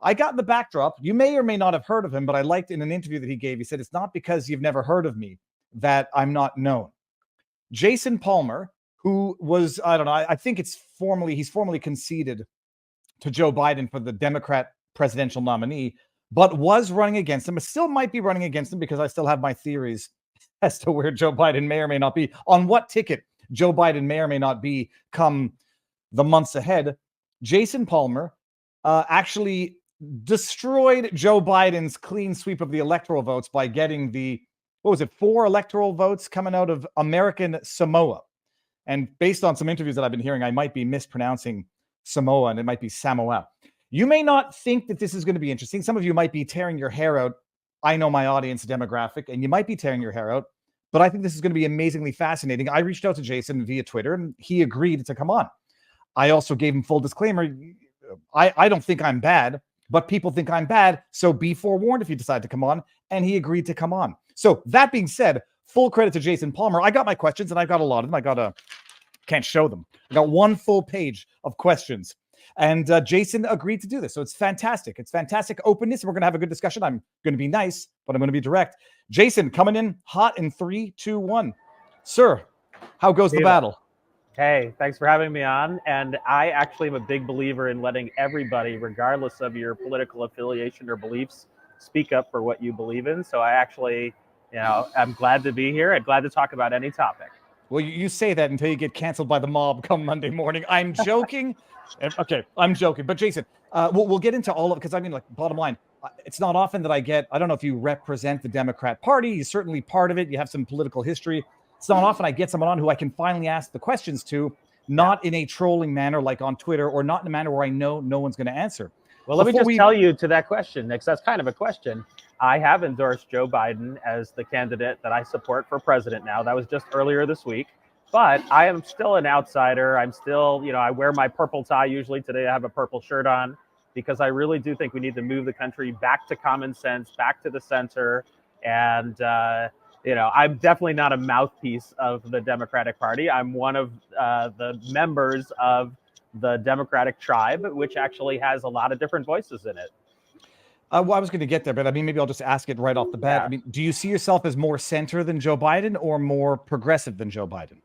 I got in the backdrop. You may or may not have heard of him, but I liked in an interview that he gave, he said, it's not because you've never heard of me that I'm not known. Jason Palmer, who was, I don't know, I think he's formally conceded to Joe Biden for the Democrat presidential nominee, but was running against him. It still might be running against him because I still have my theories as to where Joe Biden may or may not be, on what ticket Joe Biden may or may not be come the months ahead. Jason Palmer actually destroyed Joe Biden's clean sweep of the electoral votes by getting the, 4 electoral votes coming out of American Samoa. And based on some interviews that I've been hearing, I might be mispronouncing Samoa, and it might be Samoa. You may not think that this is going to be interesting. Some of you might be tearing your hair out. I know my audience demographic, and you might be tearing your hair out, but I think this is going to be amazingly fascinating. I reached out to Jason via Twitter, and he agreed to come on. I also gave him full disclaimer. I don't think I'm bad, but people think I'm bad, so be forewarned if you decide to come on, and he agreed to come on. So that being said, full credit to Jason Palmer. I got my questions, and I got a lot of them. Can't show them. I got one full page of questions. And Jason agreed to do this. So it's fantastic. It's fantastic openness. We're going to have a good discussion. I'm going to be nice, but I'm going to be direct. Jason, coming in hot in 3, 2, 1. Sir, how goes the battle? Hey, thanks for having me on. And I actually am a big believer in letting everybody, regardless of your political affiliation or beliefs, speak up for what you believe in. So I actually, I'm glad to be here and glad to talk about any topic. Well, you say that until you get canceled by the mob come Monday morning. I'm joking. Okay, I'm joking. But Jason, we'll get into all of it because I mean, like, bottom line, it's not often that I don't know if you represent the Democrat Party. You're certainly part of it. You have some political history. It's not often I get someone on who I can finally ask the questions to, not in a trolling manner like on Twitter, or not in a manner where I know no one's going to answer. Well, let me just tell you to that question, Nick, that's kind of a question. I have endorsed Joe Biden as the candidate that I support for president now. That was just earlier this week. But I am still an outsider. I'm still, I wear my purple tie usually. Today I have a purple shirt on because I really do think we need to move the country back to common sense, back to the center. And, I'm definitely not a mouthpiece of the Democratic Party. I'm one of the members of the Democratic tribe, which actually has a lot of different voices in it. Well, I was going to get there, but I mean, maybe I'll just ask it right off the bat. Yeah. I mean, do you see yourself as more center than Joe Biden or more progressive than Joe Biden?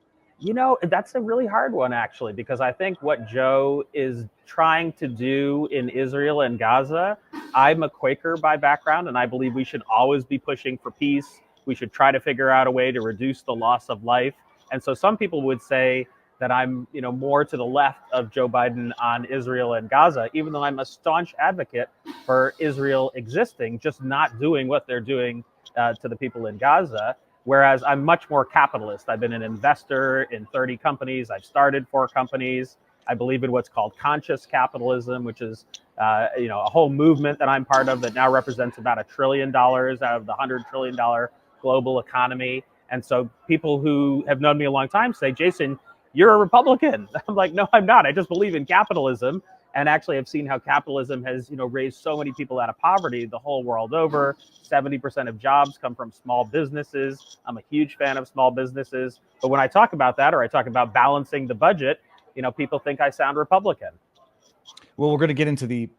That's a really hard one, actually, because I think what Joe is trying to do in Israel and Gaza, I'm a Quaker by background, and I believe we should always be pushing for peace. We should try to figure out a way to reduce the loss of life. And so some people would say that I'm, more to the left of Joe Biden on Israel and Gaza, even though I'm a staunch advocate for Israel existing, just not doing what they're doing to the people in Gaza. Whereas I'm much more capitalist. I've been an investor in 30 companies. I've started 4 companies. I believe in what's called conscious capitalism, which is, a whole movement that I'm part of that now represents about $1 trillion out of the $100 trillion global economy. And so people who have known me a long time say, Jason, you're a Republican. I'm like, no, I'm not. I just believe in capitalism. And actually, I've seen how capitalism has, raised so many people out of poverty the whole world over. 70% of jobs come from small businesses. I'm a huge fan of small businesses. But when I talk about that, or I talk about balancing the budget, people think I sound Republican. Well, we're going to get into the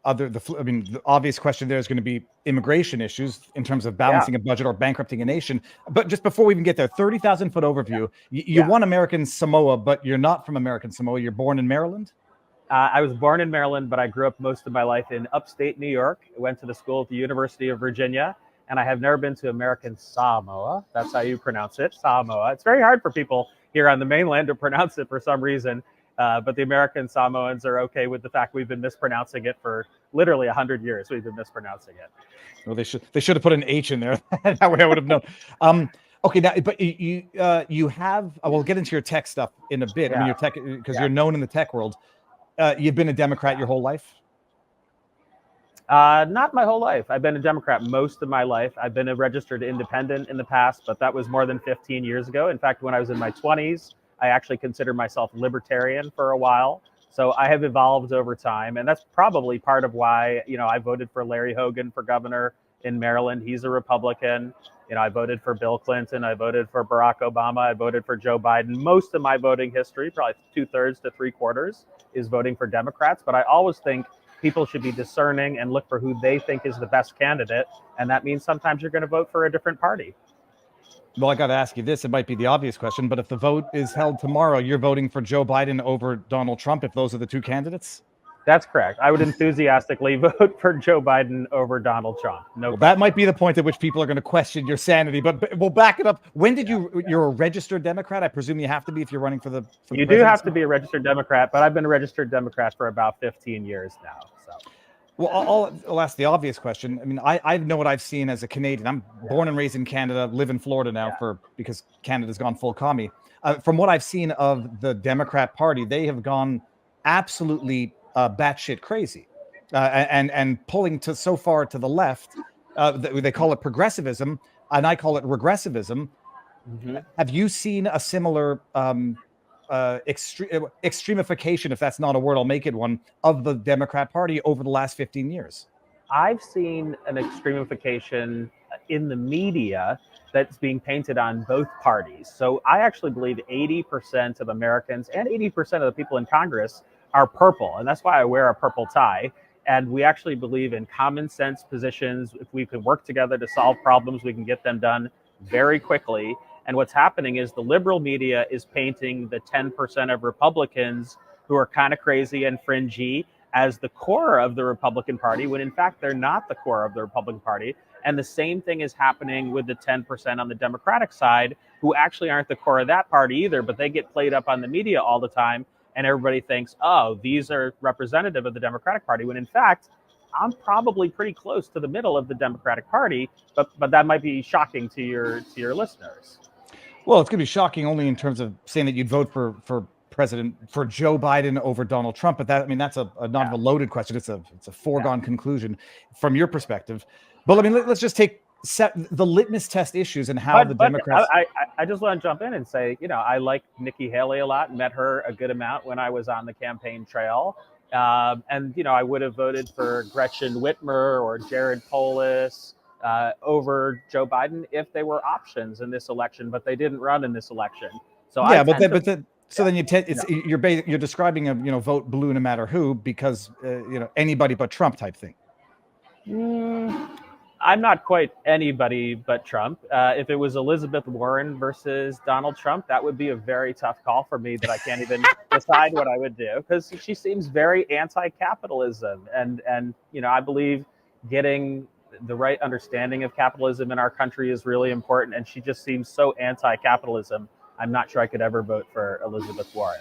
obvious question there is going to be immigration issues in terms of balancing a budget or bankrupting a nation. But just before we even get there, 30,000-foot overview. You won American Samoa, but you're not from American Samoa. You're born in Maryland? I was born in Maryland, but I grew up most of my life in upstate New York. I went to the school at the University of Virginia, and I have never been to American Samoa. That's how you pronounce it, Samoa. It's very hard for people here on the mainland to pronounce it for some reason. But the American Samoans are okay with the fact we've been mispronouncing it for literally 100 years. We've been mispronouncing it. Well, they should have put an H in there. That way I would have known. Okay, now, but you have. We'll get into your tech stuff in a bit. I mean, your tech, because you're known in the tech world. You've been a Democrat your whole life? Not my whole life. I've been a Democrat most of my life. I've been a registered independent in the past, but that was more than 15 years ago. In fact, when I was in my 20s, I actually considered myself libertarian for a while. So I have evolved over time. And that's probably part of why, I voted for Larry Hogan for governor in Maryland. He's a Republican. I voted for Bill Clinton. I voted for Barack Obama. I voted for Joe Biden. Most of my voting history, probably 2/3 to 3/4, is voting for Democrats. But I always think people should be discerning and look for who they think is the best candidate. And that means sometimes you're going to vote for a different party. Well, I got to ask you this. It might be the obvious question, but if the vote is held tomorrow, you're voting for Joe Biden over Donald Trump if those are the two candidates? That's correct. I would enthusiastically vote for Joe Biden over Donald Trump. No, well, that might be the point at which people are going to question your sanity, but we'll back it up. When did you're a registered Democrat? I presume you have to be if you're running for the You do have to be a registered Democrat, but I've been a registered Democrat for about 15 years now. So. Well, I'll ask the obvious question. I mean, I know what I've seen as a Canadian. I'm born and raised in Canada, live in Florida now because Canada's gone full commie. From what I've seen of the Democrat Party, they have gone absolutely batshit crazy, and pulling to so far to the left. They call it progressivism, and I call it regressivism. Mm-hmm. Have you seen a similar extremification, if that's not a word, I'll make it one, of the Democrat Party over the last 15 years? I've seen an extremification in the media that's being painted on both parties. So I actually believe 80% of Americans and 80% of the people in Congress are purple. And that's why I wear a purple tie. And we actually believe in common sense positions. If we can work together to solve problems, we can get them done very quickly. And what's happening is the liberal media is painting the 10% of Republicans who are kind of crazy and fringy as the core of the Republican Party, when in fact they're not the core of the Republican Party. And the same thing is happening with the 10% on the Democratic side, who actually aren't the core of that party either, but they get played up on the media all the time. And everybody thinks, oh, these are representative of the Democratic Party, when in fact, I'm probably pretty close to the middle of the Democratic Party, but that might be shocking to your listeners. Well, it's going to be shocking only in terms of saying that you'd vote for Joe Biden over Donald Trump. But that's a not a loaded question. It's a foregone conclusion from your perspective. But I mean, let's just take the litmus test issues and how the Democrats. I just want to jump in and say, I like Nikki Haley a lot, met her a good amount when I was on the campaign trail. And I would have voted for Gretchen Whitmer or Jared Polis over Joe Biden if they were options in this election, but they didn't run in this election. So then you're describing a vote blue no matter who, because anybody but Trump type thing. I'm not quite anybody but Trump. If it was Elizabeth Warren versus Donald Trump, that would be a very tough call for me that I can't even decide what I would do, because she seems very anti-capitalism. And I believe getting the right understanding of capitalism in our country is really important. And she just seems so anti-capitalism. I'm not sure I could ever vote for Elizabeth Warren.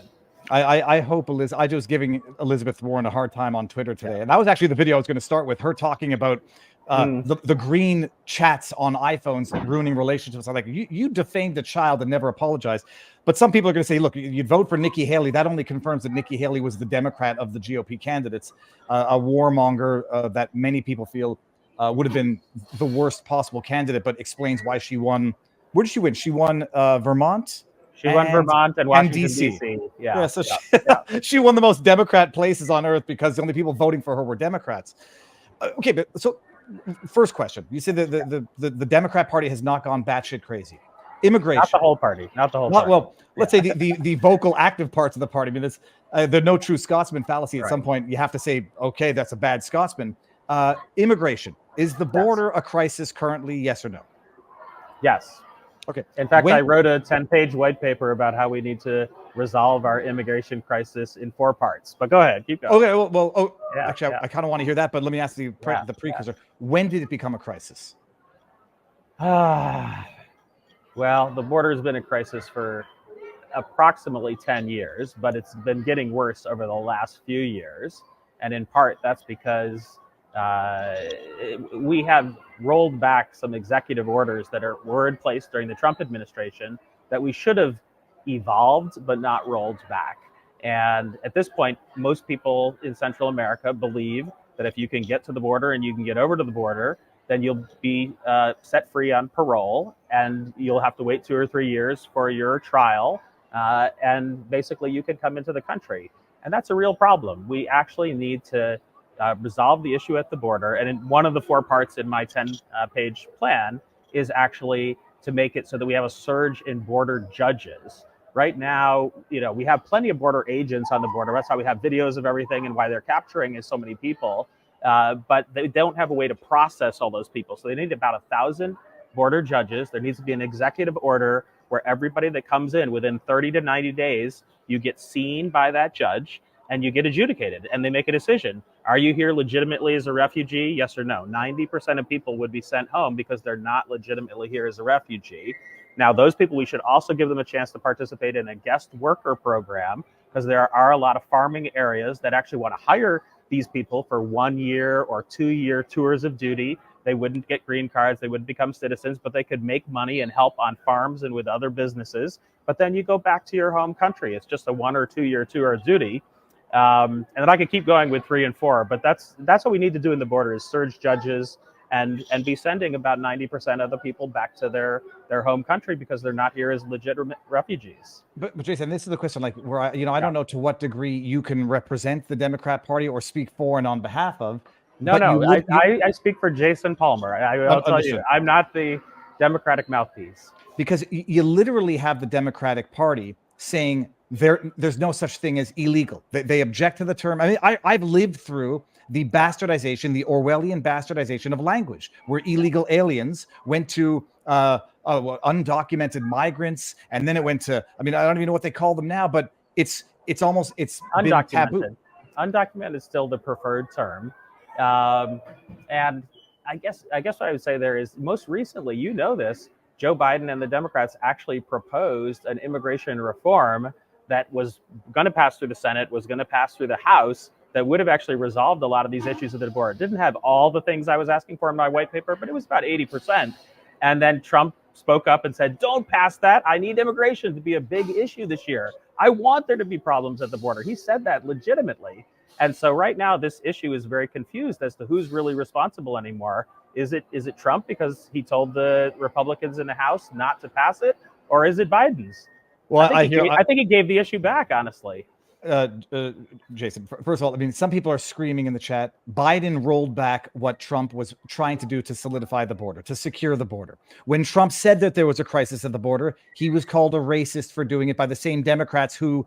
I hope I was giving Elizabeth Warren a hard time on Twitter today. And that was actually the video I was going to start with, her talking about the green chats on iPhones ruining relationships. I'm like, you defamed a child and never apologized. But some people are going to say, look, you'd vote for Nikki Haley. That only confirms that Nikki Haley was the Democrat of the GOP candidates, a warmonger that many people feel would have been the worst possible candidate, but explains why she won. Where did she win? She won Vermont. She won Vermont and Washington, D.C. Yeah, so she won the most Democrat places on earth because the only people voting for her were Democrats. Okay, but so first question. You said the Democrat Party has not gone batshit crazy. Immigration. Not the whole party. Not the whole party. Well, let's say the vocal active parts of the party. I mean, the no true Scotsman fallacy. At some point, you have to say, okay, that's a bad Scotsman. Immigration. Is the border a crisis currently, yes or no? Yes. Okay. In fact, I wrote a 10-page white paper about how we need to resolve our immigration crisis in 4 parts. But go ahead, keep going. Okay. Actually, I kind of want to hear that, but let me ask the precursor. When did it become a crisis? Well, the border has been a crisis for approximately 10 years, but it's been getting worse over the last few years. And in part, that's because we have rolled back some executive orders that were in place during the Trump administration that we should have evolved but not rolled back. And at this point, most people in Central America believe that if you can get to the border and you can get over to the border, then you'll be set free on parole, and you'll have to wait 2 or 3 years for your trial. And basically you can come into the country. And that's a real problem. We actually need to resolve the issue at the border. And one of the 4 parts in my 10-page plan is actually to make it so that we have a surge in border judges. Right now, we have plenty of border agents on the border. That's why we have videos of everything and why they're capturing so many people. But they don't have a way to process all those people. So they need about 1,000 border judges. There needs to be an executive order where everybody that comes in within 30 to 90 days, you get seen by that judge and you get adjudicated, and they make a decision. Are you here legitimately as a refugee? Yes or no? 90% of people would be sent home because they're not legitimately here as a refugee. Now, those people, we should also give them a chance to participate in a guest worker program, because there are a lot of farming areas that actually want to hire these people for 1 year or 2-year tours of duty. They wouldn't get green cards, they wouldn't become citizens, but they could make money and help on farms and with other businesses. But then you go back to your home country. It's just a 1 or 2-year tour of duty. And then I could keep going with 3 and 4, but that's what we need to do in the border, is surge judges and be sending about 90% of the people back to their home country because they're not here as legitimate refugees. But Jason, this is the question, like, where I don't know to what degree you can represent the Democrat Party or speak for and on behalf of. I speak for Jason Palmer. I'll tell you, I'm not the Democratic mouthpiece. Because you literally have the Democratic Party saying there's no such thing as illegal. They object to the term. I mean, I've lived through the bastardization, the Orwellian bastardization of language, where illegal aliens went to undocumented migrants, and then it went to, I mean, I don't even know what they call them now, but it's undocumented. Been taboo. Undocumented is still the preferred term. And I guess what I would say there is, most recently, this, Joe Biden and the Democrats actually proposed an immigration reform that was going to pass through the Senate, was going to pass through the House, that would have actually resolved a lot of these issues at the border. It didn't have all the things I was asking for in my white paper, but it was about 80%. And then Trump spoke up and said, don't pass that. I need immigration to be a big issue this year. I want there to be problems at the border. He said that legitimately. And so right now, this issue is very confused as to who's really responsible anymore. Is it Trump because he told the Republicans in the House not to pass it? Or is it Biden's? Well, I think he gave the issue back, honestly. Jason, first of all, I mean, some people are screaming in the chat, Biden rolled back what Trump was trying to do to solidify the border, to secure the border. When Trump said that there was a crisis at the border, he was called a racist for doing it by the same Democrats who,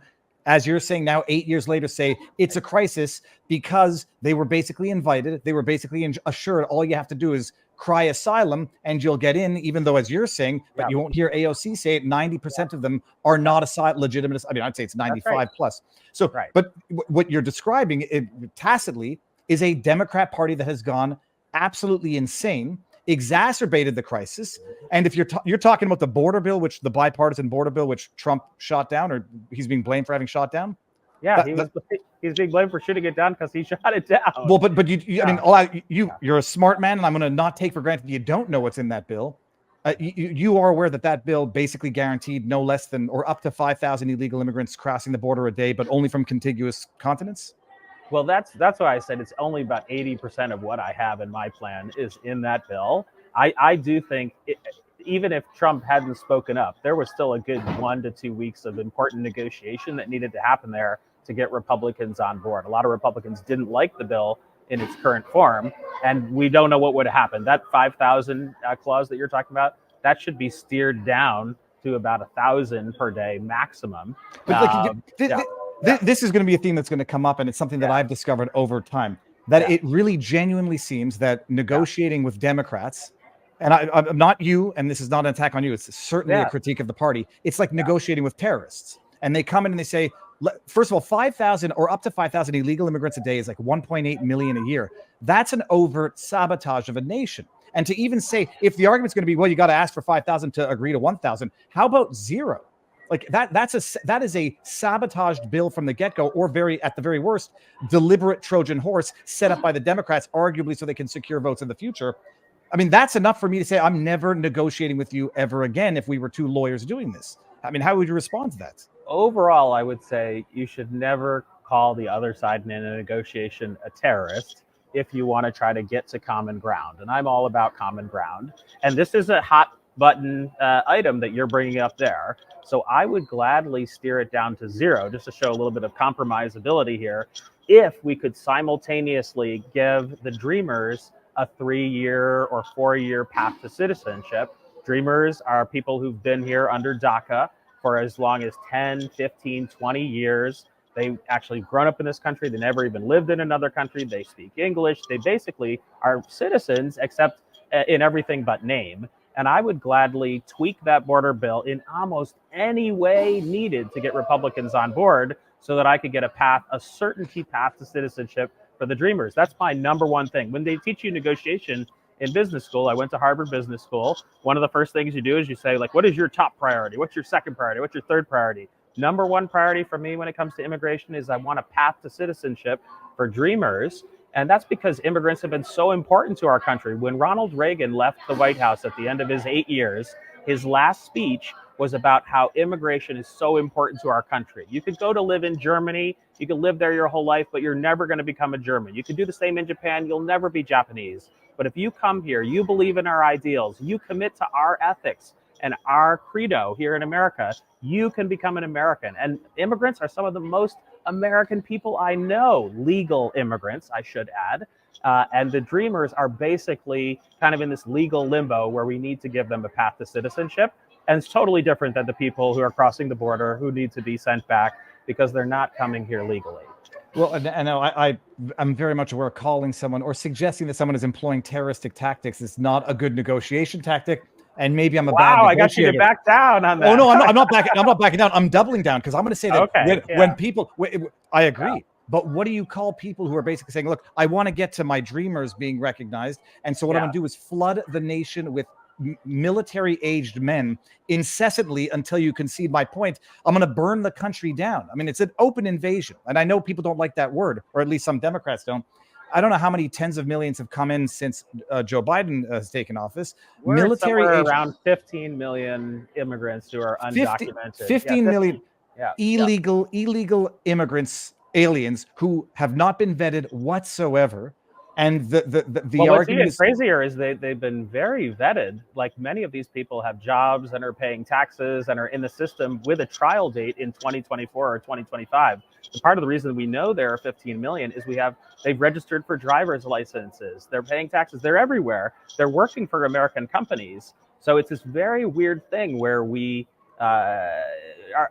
as you're saying now, 8 years later, say it's a crisis because they were basically invited. They were basically assured all you have to do is cry asylum and you'll get in, even though, as you're saying, but you won't hear AOC say it, 90% of them are not legitimate. I mean, I'd say it's 95 plus. So, but what you're describing tacitly is a Democrat Party that has gone absolutely insane, exacerbated the crisis. And if you're talking about the border bill, which the bipartisan border bill, which Trump shot down, or he's being blamed for having shot down. Yeah, he's being blamed for shooting it down because he shot it down. Well, but you're a smart man, and I'm going to not take for granted you don't know what's in that bill. You are aware that bill basically guaranteed no less than or up to 5,000 illegal immigrants crossing the border a day, but only from contiguous continents. Well, that's why I said it's only about 80% of what I have in my plan is in that bill. I do think even if Trump hadn't spoken up, there was still a good 1 to 2 weeks of important negotiation that needed to happen there to get Republicans on board. A lot of Republicans didn't like the bill in its current form, and we don't know what would have happened. That 5,000 clause that you're talking about, that should be steered down to about 1,000 per day maximum. But this is going to be a theme that's going to come up, and it's something that I've discovered over time, that it really genuinely seems that negotiating with Democrats, and I'm not you, and this is not an attack on you, it's certainly a critique of the party. It's like negotiating with terrorists. And they come in and they say, first of all, 5,000 or up to 5,000 illegal immigrants a day is like 1.8 million a year. That's an overt sabotage of a nation. And to even say, if the argument's going to be, well, you got to ask for 5,000 to agree to 1,000, how about zero? Like that is a sabotaged bill from the get-go, or at the very worst, deliberate Trojan horse set up by the Democrats, arguably so they can secure votes in the future. I mean, that's enough for me to say I'm never negotiating with you ever again if we were two lawyers doing this. I mean, how would you respond to that? Overall, I would say you should never call the other side in a negotiation a terrorist if you want to try to get to common ground. And I'm all about common ground. And this is a hot button item that you're bringing up there. So I would gladly steer it down to zero just to show a little bit of compromisability here. If we could simultaneously give the Dreamers a 3-year or 4-year path to citizenship. Dreamers are people who've been here under DACA. for as long as 10, 15, 20 years. They actually grown up in this country. They never even lived in another country. They speak English. They basically are citizens, except in everything but name. And I would gladly tweak that border bill in almost any way needed to get Republicans on board so that I could get a certainty path to citizenship for the Dreamers. That's my number one thing. When they teach you negotiation in business school, I went to Harvard Business School. One of the first things you do is you say, like, what is your top priority? What's your second priority? What's your third priority? Number one priority for me when it comes to immigration is I want a path to citizenship for Dreamers. And that's because immigrants have been so important to our country. When Ronald Reagan left the White House at the end of his 8 years, his last speech was about how immigration is so important to our country. You could go to live in Germany, you could live there your whole life, but you're never going to become a German. You could do the same in Japan, you'll never be Japanese. But if you come here, you believe in our ideals, you commit to our ethics and our credo here in America, you can become an American. And immigrants are some of the most American people I know, legal immigrants, I should add. And the Dreamers are basically kind of in this legal limbo where we need to give them a path to citizenship. And it's totally different than the people who are crossing the border who need to be sent back because they're not coming here legally. Well, and I'm very much aware calling someone or suggesting that someone is employing terroristic tactics is not a good negotiation tactic. And maybe I'm a bad negotiator. I got you to back down on that. Oh no, I'm not backing. I'm not backing down. I'm doubling down because I'm going to say that when people, I agree. Yeah. But what do you call people who are basically saying, "Look, I want to get to my Dreamers being recognized, and so what I'm going to do is flood the nation with military-aged men incessantly until you concede my point. I'm going to burn the country down." I mean, it's an open invasion, and I know people don't like that word, or at least some Democrats don't. I don't know how many tens of millions have come in since Joe Biden has taken office. We're around 15 million immigrants who are undocumented. 15 million illegal immigrants, aliens who have not been vetted whatsoever. And the what's even crazier is they've been very vetted. Like many of these people have jobs and are paying taxes and are in the system with a trial date in 2024 or 2025. And part of the reason we know there are 15 million is they've registered for driver's licenses. They're paying taxes. They're everywhere. They're working for American companies. So it's this very weird thing where we haven't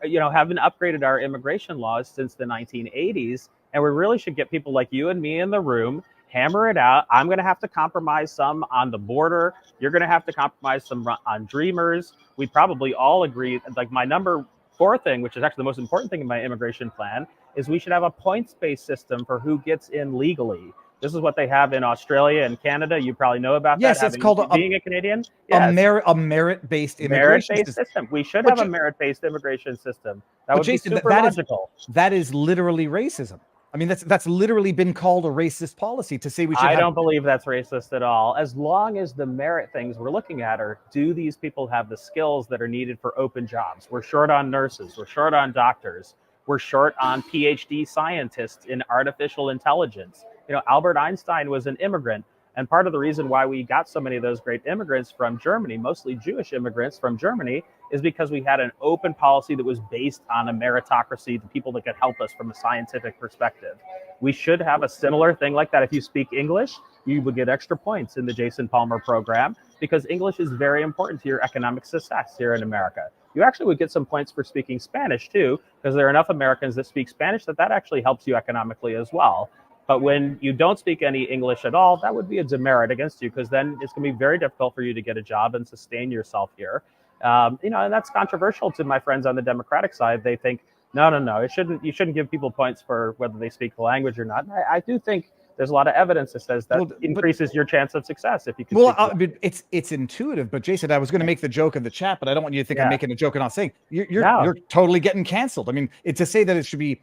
upgraded our immigration laws since the 1980s. And we really should get people like you and me in the room, hammer it out. I'm going to have to compromise some on the border. You're going to have to compromise some on Dreamers. We probably all agree, like my number 4 thing, which is actually the most important thing in my immigration plan, is we should have a points-based system for who gets in legally. This is what they have in Australia and Canada. You probably know about that. Yes, it's called being a Canadian. Yes. A merit-based immigration system. We should have a merit-based immigration system. That would Jason, be super logical. That is literally racism. I mean, that's literally been called a racist policy to say we should. I don't believe that's racist at all. As long as the merit things we're looking at are, do these people have the skills that are needed for open jobs? We're short on nurses. We're short on doctors. We're short on PhD scientists in artificial intelligence. Albert Einstein was an immigrant. And part of the reason why we got so many of those great immigrants from Germany, mostly Jewish immigrants from Germany, is because we had an open policy that was based on a meritocracy, the people that could help us from a scientific perspective. We should have a similar thing like that. If you speak English, you would get extra points in the Jason Palmer program because English is very important to your economic success here in America. You actually would get some points for speaking Spanish too, because there are enough Americans that speak Spanish that actually helps you economically as well. But when you don't speak any English at all, that would be a demerit against you because then it's going to be very difficult for you to get a job and sustain yourself here. And that's controversial to my friends on the Democratic side. They think, no, you shouldn't give people points for whether they speak the language or not. And I do think there's a lot of evidence that says that increases your chance of success if you can. Well, it's intuitive. But Jason, I was going to make the joke in the chat, but I don't want you to think I'm making a joke and not saying you're totally getting canceled. I mean, to say that it should be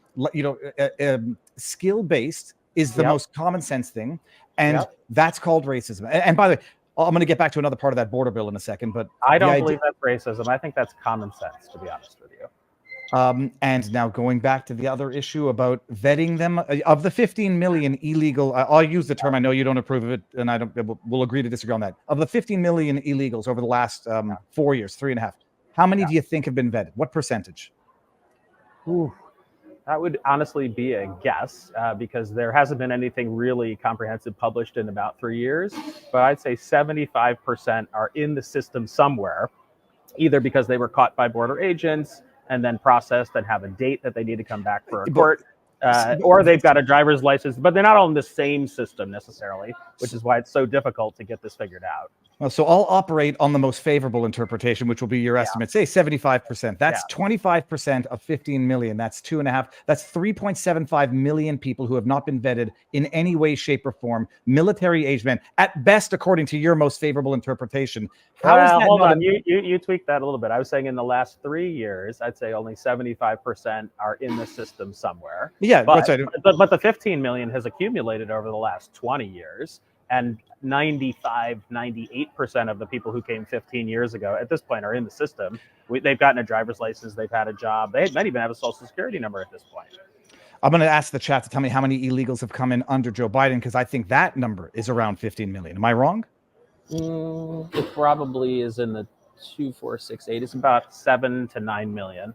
skill based is the most common sense thing. And that's called racism. And by the way, I'm going to get back to another part of that border bill in a second, but I don't believe that's racism. I think that's common sense, to be honest with you. And now going back to the other issue about vetting them, of the 15 million illegal, I'll use the term, I know you don't approve of it, and we'll agree to disagree on that. Of the 15 million illegals over the last 4 years, 3.5, how many do you think have been vetted? What percentage? Ooh. That would honestly be a guess because there hasn't been anything really comprehensive published in about 3 years. But I'd say 75% are in the system somewhere, either because they were caught by border agents, and then processed and have a date that they need to come back for a But- court. Or they've got a driver's license, but they're not all in the same system necessarily, which is why it's so difficult to get this figured out. Well, so I'll operate on the most favorable interpretation, which will be your estimate. Say 75%. That's 25% of 15 million. That's 2.5. That's 3.75 million people who have not been vetted in any way, shape, or form. Military age men, at best, according to your most favorable interpretation. How is that Hold not on, you tweaked that a little bit. I was saying in the last 3 years, I'd say only 75% are in the system somewhere. Yeah, But, that's right. but the 15 million has accumulated over the last 20 years. And 98% of the people who came 15 years ago at this point are in the system. They've gotten a driver's might have had a job. They might even have a social security number at this point. I'm going to ask the chat to tell me how many illegals have come in under Joe Biden, because I think that number is around 15 million. Am I wrong? It probably is in the 2, 4, 6, 8. It's about 7 to 9 million.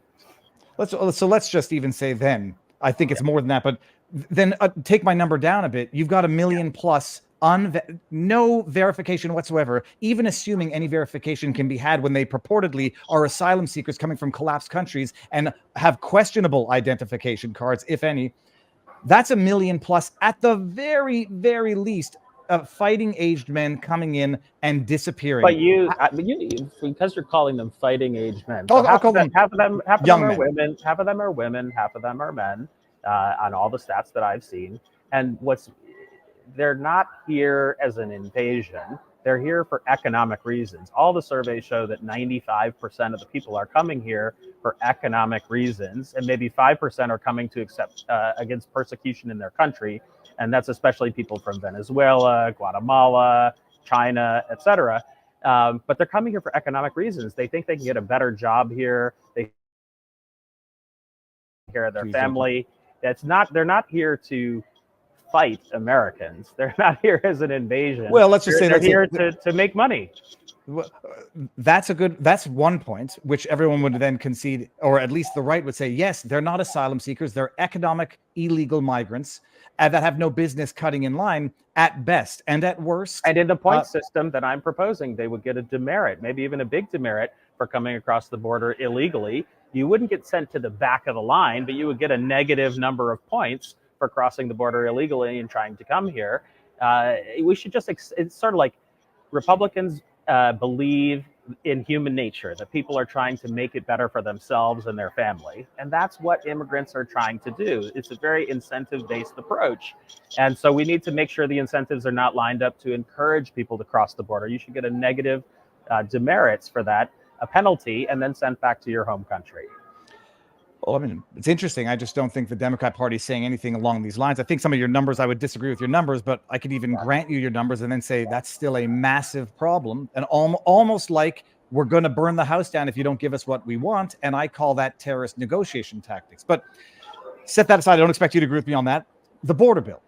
Let's just even say then. I think it's more than that, but then take my number down a bit. You've got 1 million plus no verification whatsoever, even assuming any verification can be had when they purportedly are asylum seekers coming from collapsed countries and have questionable identification cards, if any. That's 1 million plus at the very, very least. Fighting aged men coming in and disappearing. But you because you're calling them fighting aged men. So half of them young are men. women, half of them are women, half of them are men. On all the stats that I've seen, and they're not here as an invasion. They're here for economic reasons. All the surveys show that 95% of the people are coming here for economic reasons, and maybe 5% are coming to accept against persecution in their country, and that's especially people from Venezuela, Guatemala, China, etc. But they're coming here for economic reasons. They think they can get a better job here. They take care of their family. They're not here to fight Americans. They're not here as an invasion. Well, let's just say they're here to make money. That's one point, which everyone would then concede, or at least the right would say, yes, they're not asylum seekers. They're economic illegal migrants that have no business cutting in line at best, and at worst. And in the point system that I'm proposing, they would get a demerit, maybe even a big demerit for coming across the border illegally. You wouldn't get sent to the back of the line, but you would get a negative number of points for crossing the border illegally and trying to come here. We should just, it's sort of like Republicans believe in human nature, that people are trying to make it better for themselves and their family. And that's what immigrants are trying to do. It's a very incentive-based approach. And so we need to make sure the incentives are not lined up to encourage people to cross the border. You should get a negative demerits for that, a penalty, and then sent back to your home country. Well, I mean, it's interesting. I just don't think the Democrat Party is saying anything along these lines. I think some of your numbers, I would disagree with your numbers, but I could even grant you your numbers and then say that's still a massive problem. And almost like we're going to burn the house down if you don't give us what we want. And I call that terrorist negotiation tactics. But set that aside. I don't expect you to agree with me on that. The border bill.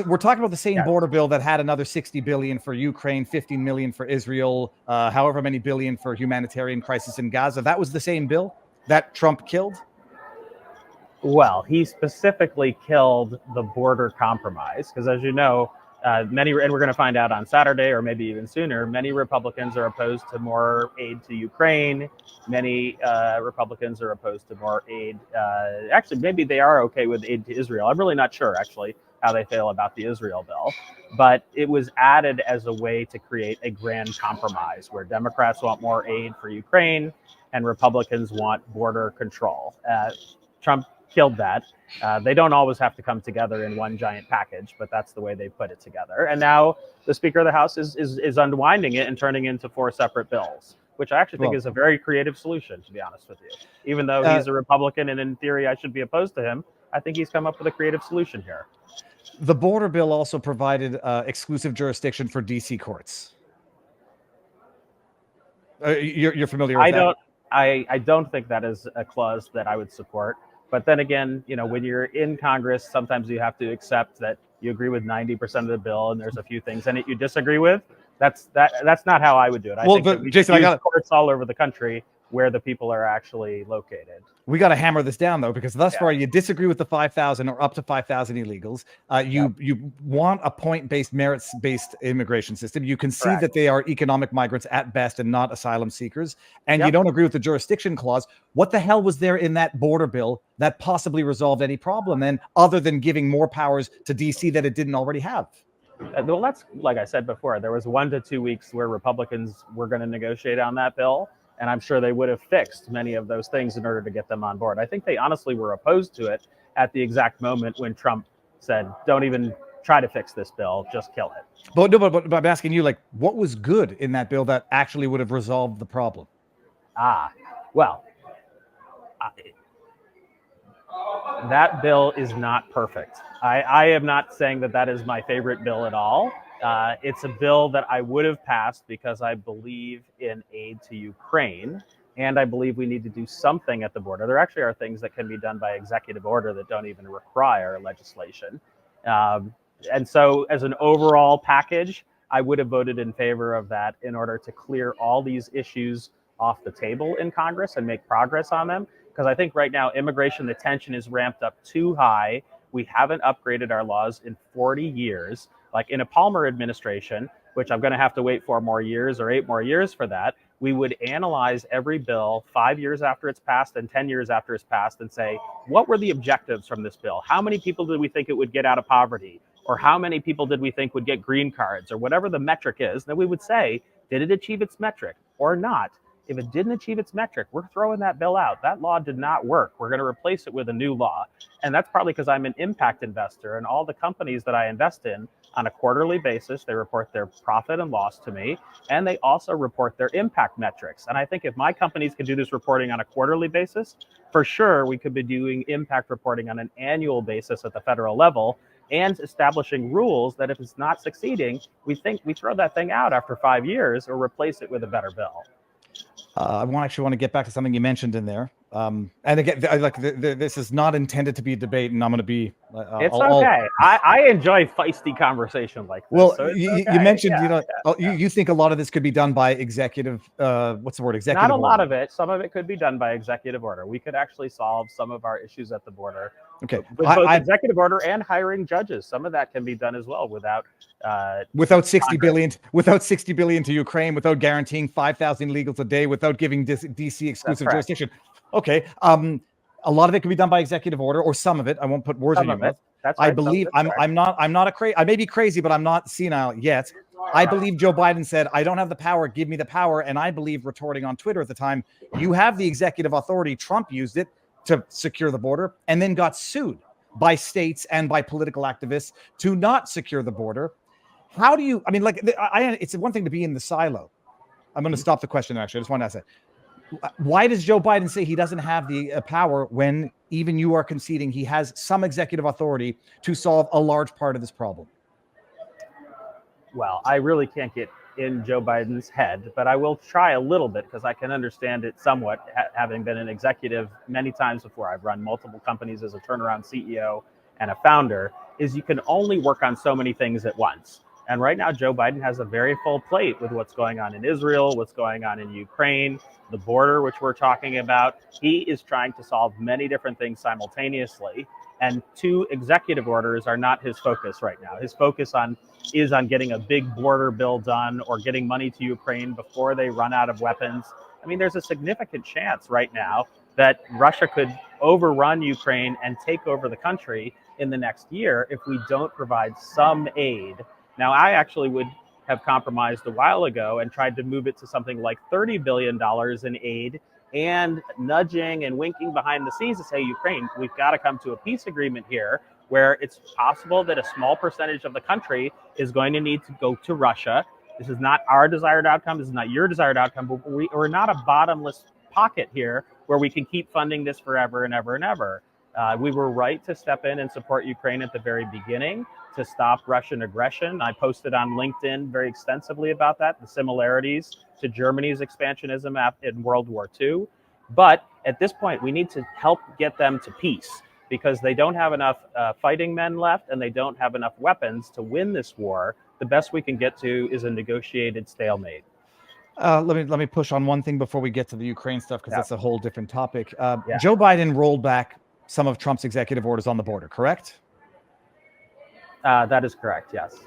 We're talking about the same border bill that had another 60 billion for Ukraine, 15 million for Israel, however many billion for humanitarian crisis in Gaza. That was the same bill that Trump killed. Well, he specifically killed the border compromise because, as you know, and we're going to find out on Saturday or maybe even sooner, many Republicans are opposed to more aid to Ukraine. Many Republicans are opposed to more aid. Actually, maybe they are okay with aid to Israel. I'm really not sure, actually, how they feel about the Israel bill. But it was added as a way to create a grand compromise where Democrats want more aid for Ukraine and Republicans want border control. Trump killed that. They don't always have to come together in one giant package, but that's the way they put it together. And now the Speaker of the House is unwinding it and turning it into 4 separate bills, which I actually think is a very creative solution, to be honest with you. Even though he's a Republican and in theory I should be opposed to him, I think he's come up with a creative solution here. The border bill also provided exclusive jurisdiction for DC courts. You're familiar with that? I don't think that is a clause that I would support. But then again, you know, when you're in Congress, sometimes you have to accept that you agree with 90% of the bill, and there's a few things in it you disagree with. That's not how I would do it. I think Jason, I got courts all over the country where the people are actually located. We got to hammer this down though, because thus Yeah. far you disagree with the 5,000 or up to 5,000 illegals. You want a point-based, merits-based immigration system. You can see Correct. that they are economic migrants at best and not asylum seekers. And you Yep. don't agree with the jurisdiction clause. What the hell was there in that border bill that possibly resolved any problem then, other than giving more powers to DC that it didn't already have? Well, that's like I said before, there was 1 to 2 weeks where Republicans were going to negotiate on that bill. And I'm sure they would have fixed many of those things in order to get them on board. I think they honestly were opposed to it at the exact moment when Trump said, don't even try to fix this bill, just kill it. But no, but I'm asking you, like, what was good in that bill that actually would have resolved the problem? Well, that bill is not perfect. I am not saying that that is my favorite bill at all. It's a bill that I would have passed because I believe in aid to Ukraine, and I believe we need to do something at the border. There actually are things that can be done by executive order that don't even require legislation. And so as an overall package, I would have voted in favor of that in order to clear all these issues off the table in Congress and make progress on them. Because I think right now immigration, the tension is ramped up too high. We haven't upgraded our laws in 40 years. Like in a Palmer administration, which I'm going to have to wait 4 more years or 8 more years for that, we would analyze every bill 5 years after it's passed and 10 years after it's passed and say, what were the objectives from this bill? How many people did we think it would get out of poverty? Or how many people did we think would get green cards? Or whatever the metric is, then we would say, did it achieve its metric or not? If it didn't achieve its metric, we're throwing that bill out. That law did not work. We're going to replace it with a new law. And that's probably because I'm an impact investor, and all the companies that I invest in on a quarterly basis, they report their profit and loss to me, and they also report their impact metrics. And I think if my companies could do this reporting on a quarterly basis, for sure we could be doing impact reporting on an annual basis at the federal level and establishing rules that if it's not succeeding, we throw that thing out after 5 years or replace it with a better bill. I actually want to get back to something you mentioned in there. And again, this is not intended to be a debate, and I'm going to be. It's okay. I enjoy feisty conversation like this. Well, so you mentioned, you think a lot of this could be done by executive. What's the word? Executive. Not a lot of it. Some of it could be done by executive order. We could actually solve some of our issues at the border. Okay. With both executive order and hiring judges. Some of that can be done as well without 60 billion, without 60 billion to Ukraine, without guaranteeing 5,000 illegals a day, without giving DC exclusive jurisdiction. Okay. A lot of it can be done by executive order, or some of it. I won't put words in your mouth. That's right. I believe I'm not I may be crazy, but I'm not senile yet. I believe Joe Biden said, I don't have the power, give me the power. And I believe, retorting on Twitter at the time, you have the executive authority. Trump used it to secure the border and then got sued by states and by political activists to not secure the border. How do you, I mean, like, it's one thing to be in the silo. I'm going to stop the question, actually. I just want to ask that. Why does Joe Biden say he doesn't have the power when even you are conceding he has some executive authority to solve a large part of this problem? Well, I really can't get in Joe Biden's head, but I will try a little bit because I can understand it somewhat, having been an executive many times before. I've run multiple companies as a turnaround CEO and a founder, is you can only work on so many things at once. And right now, Joe Biden has a very full plate with what's going on in Israel, what's going on in Ukraine, the border, which we're talking about. He is trying to solve many different things simultaneously. And 2 executive orders are not his focus right now. His focus is on getting a big border bill done or getting money to Ukraine before they run out of weapons. I mean, there's a significant chance right now that Russia could overrun Ukraine and take over the country in the next year if we don't provide some aid. Now, I actually would have compromised a while ago and tried to move it to something like $30 billion in aid and nudging and winking behind the scenes to say, Ukraine, we've got to come to a peace agreement here where it's possible that a small percentage of the country is going to need to go to Russia. This is not our desired outcome. This is not your desired outcome. But we're not a bottomless pocket here where we can keep funding this forever and ever and ever. We were right to step in and support Ukraine at the very beginning to stop Russian aggression. I posted on LinkedIn very extensively about that, the similarities to Germany's expansionism in World War II. But at this point, we need to help get them to peace because they don't have enough fighting men left and they don't have enough weapons to win this war. The best we can get to is a negotiated stalemate. Let me push on one thing before we get to the Ukraine stuff, because that's a whole different topic. Joe Biden rolled back some of Trump's executive orders on the border, correct? That is correct. Yes,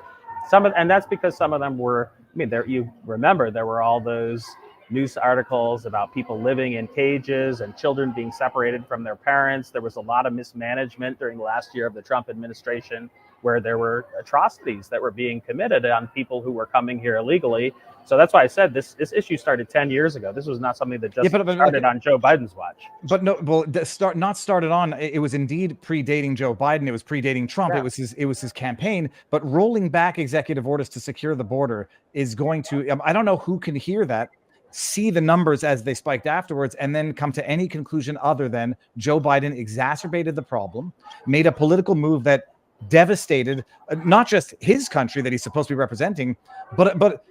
and that's because some of them were. I mean, you remember there were all those news articles about people living in cages and children being separated from their parents. There was a lot of mismanagement during the last year of the Trump administration, where there were atrocities that were being committed on people who were coming here illegally. So that's why I said this issue started 10 years ago. This was not something that just started on Joe Biden's watch. But no, well, not started on. It was indeed predating Joe Biden. It was predating Trump. Yeah. It was his campaign. But rolling back executive orders to secure the border is going to. I don't know who can hear that, see the numbers as they spiked afterwards, and then come to any conclusion other than Joe Biden exacerbated the problem, made a political move that devastated not just his country that he's supposed to be representing, but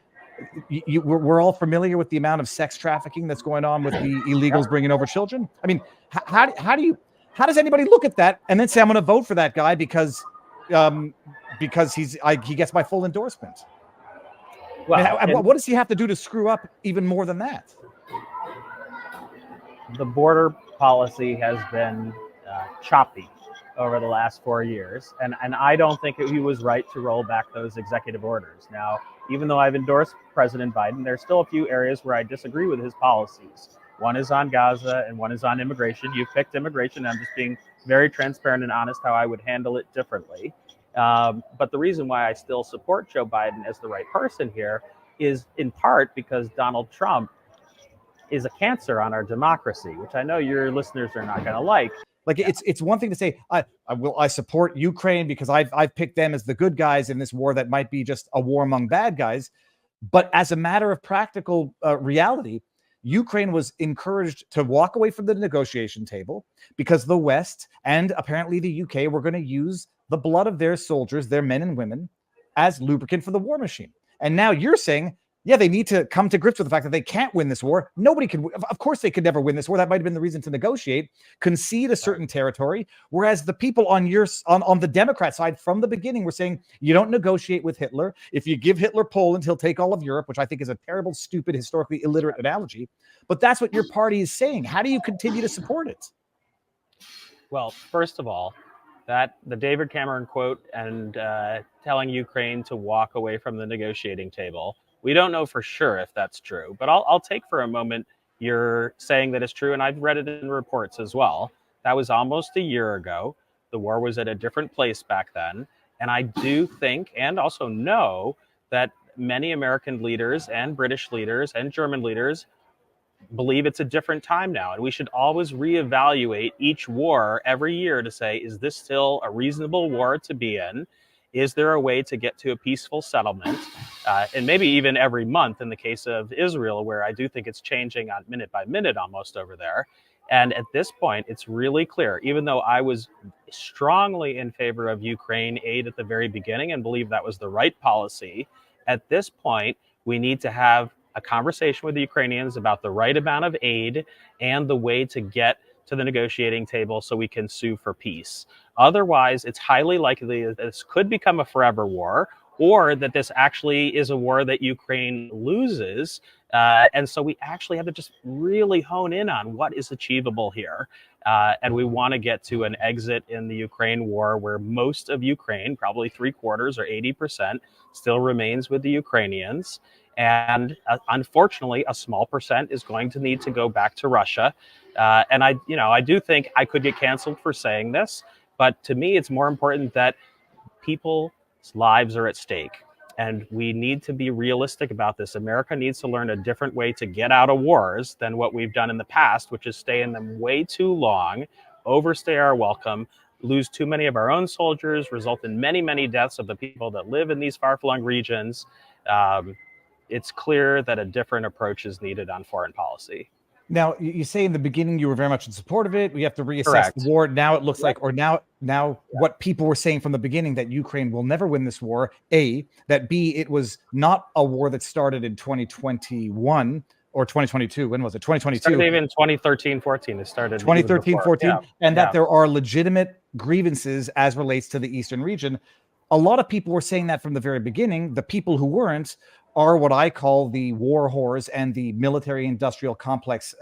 we're all familiar with the amount of sex trafficking that's going on with the illegals bringing over children. I mean, how does anybody look at that and then say, I'm going to vote for that guy because he gets my full endorsement? Well, I mean, what does he have to do to screw up even more than that? The border policy has been choppy over the last 4 years, and I don't think he was right to roll back those executive orders. Now, even though I've endorsed President Biden, there's still a few areas where I disagree with his policies. One is on Gaza and one is on immigration. You've picked immigration. I'm just being very transparent and honest how I would handle it differently. But the reason why I still support Joe Biden as the right person here is in part because Donald Trump is a cancer on our democracy, which I know your listeners are not going to like. Like, it's one thing to say, I support Ukraine because I've picked them as the good guys in this war that might be just a war among bad guys. But as a matter of practical reality, Ukraine was encouraged to walk away from the negotiation table because the West and apparently the UK were going to use the blood of their soldiers, their men and women, as lubricant for the war machine. And now you're saying, yeah, they need to come to grips with the fact that they can't win this war. Nobody can. Of course, they could never win this war. That might have been the reason to negotiate, concede a certain territory. Whereas the people on the Democrat side from the beginning were saying, you don't negotiate with Hitler. If you give Hitler Poland, he'll take all of Europe, which I think is a terrible, stupid, historically illiterate analogy. But that's what your party is saying. How do you continue to support it? Well, first of all, the David Cameron quote and telling Ukraine to walk away from the negotiating table. We don't know for sure if that's true, but I'll take for a moment you're saying that it's true, and I've read it in reports as well. That was almost a year ago. The war was at a different place back then, and I do think and also know that many American leaders and British leaders and German leaders believe it's a different time now, and we should always reevaluate each war every year to say, is this still a reasonable war to be in? Is there a way to get to a peaceful settlement? And maybe even every month in the case of Israel, where I do think it's changing on minute by minute almost over there. And at this point, it's really clear, even though I was strongly in favor of Ukraine aid at the very beginning and believe that was the right policy, at this point, we need to have a conversation with the Ukrainians about the right amount of aid and the way to get to the negotiating table so we can sue for peace. Otherwise, it's highly likely that this could become a forever war, or that this actually is a war that Ukraine loses. And so we actually have to just really hone in on what is achievable here. And we want to get to an exit in the Ukraine war where most of Ukraine, probably 3/4 or 80%, still remains with the Ukrainians. And unfortunately, a small percent is going to need to go back to Russia. And I do think I could get canceled for saying this, but to me, it's more important that people's lives are at stake. And we need to be realistic about this. America needs to learn a different way to get out of wars than what we've done in the past, which is stay in them way too long, overstay our welcome, lose too many of our own soldiers, result in many, many deaths of the people that live in these far-flung regions. It's clear that a different approach is needed on foreign policy. Now, you say in the beginning you were very much in support of it. We have to reassess Correct. The war. Now it looks like, or now what people were saying from the beginning, that Ukraine will never win this war. A, that B, it was not a war that started in 2021 or 2022. When was it? 2022. Started even 2013, 14. It started 2013, 14. Yeah. And that there are legitimate grievances as relates to the Eastern region. A lot of people were saying that from the very beginning. The people who weren't are what I call the war whores and the military-industrial complex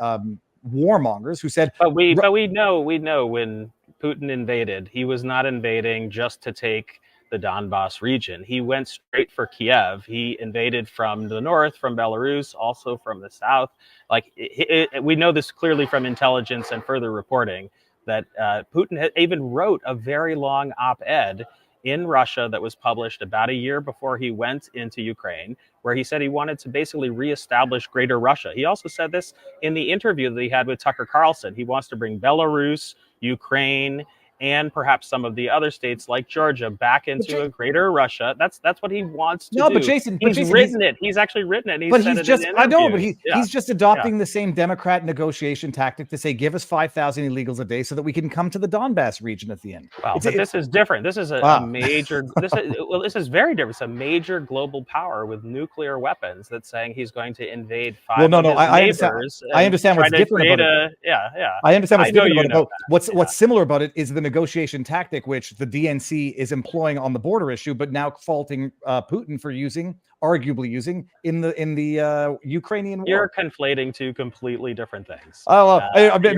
warmongers who said, but we know when Putin invaded, he was not invading just to take the Donbass region. He went straight for Kiev. He invaded from the north, from Belarus, also from the south. Like we know this clearly from intelligence and further reporting that Putin even wrote a very long op-ed in Russia that was published about a year before he went into Ukraine, where he said he wanted to basically reestablish Greater Russia. He also said this in the interview that he had with Tucker Carlson. He wants to bring Belarus, Ukraine, and perhaps some of the other states like Georgia back into a Greater Russia. That's what he wants to do. But Jason, he's written it. He's actually written it. But he's just, I know, but he's just adopting the same Democrat negotiation tactic to say, give us 5,000 illegals a day so that we can come to the Donbass region at the end. Well, but this is different. This is a major, this is very different. It's a major global power with nuclear weapons that's saying he's going to invade five of his neighbors. I understand what's different about it. I understand what's different about it. What's similar about it is the negotiation tactic, which the DNC is employing on the border issue, but now faulting Putin for arguably using in the Ukrainian war. You're conflating two completely different things.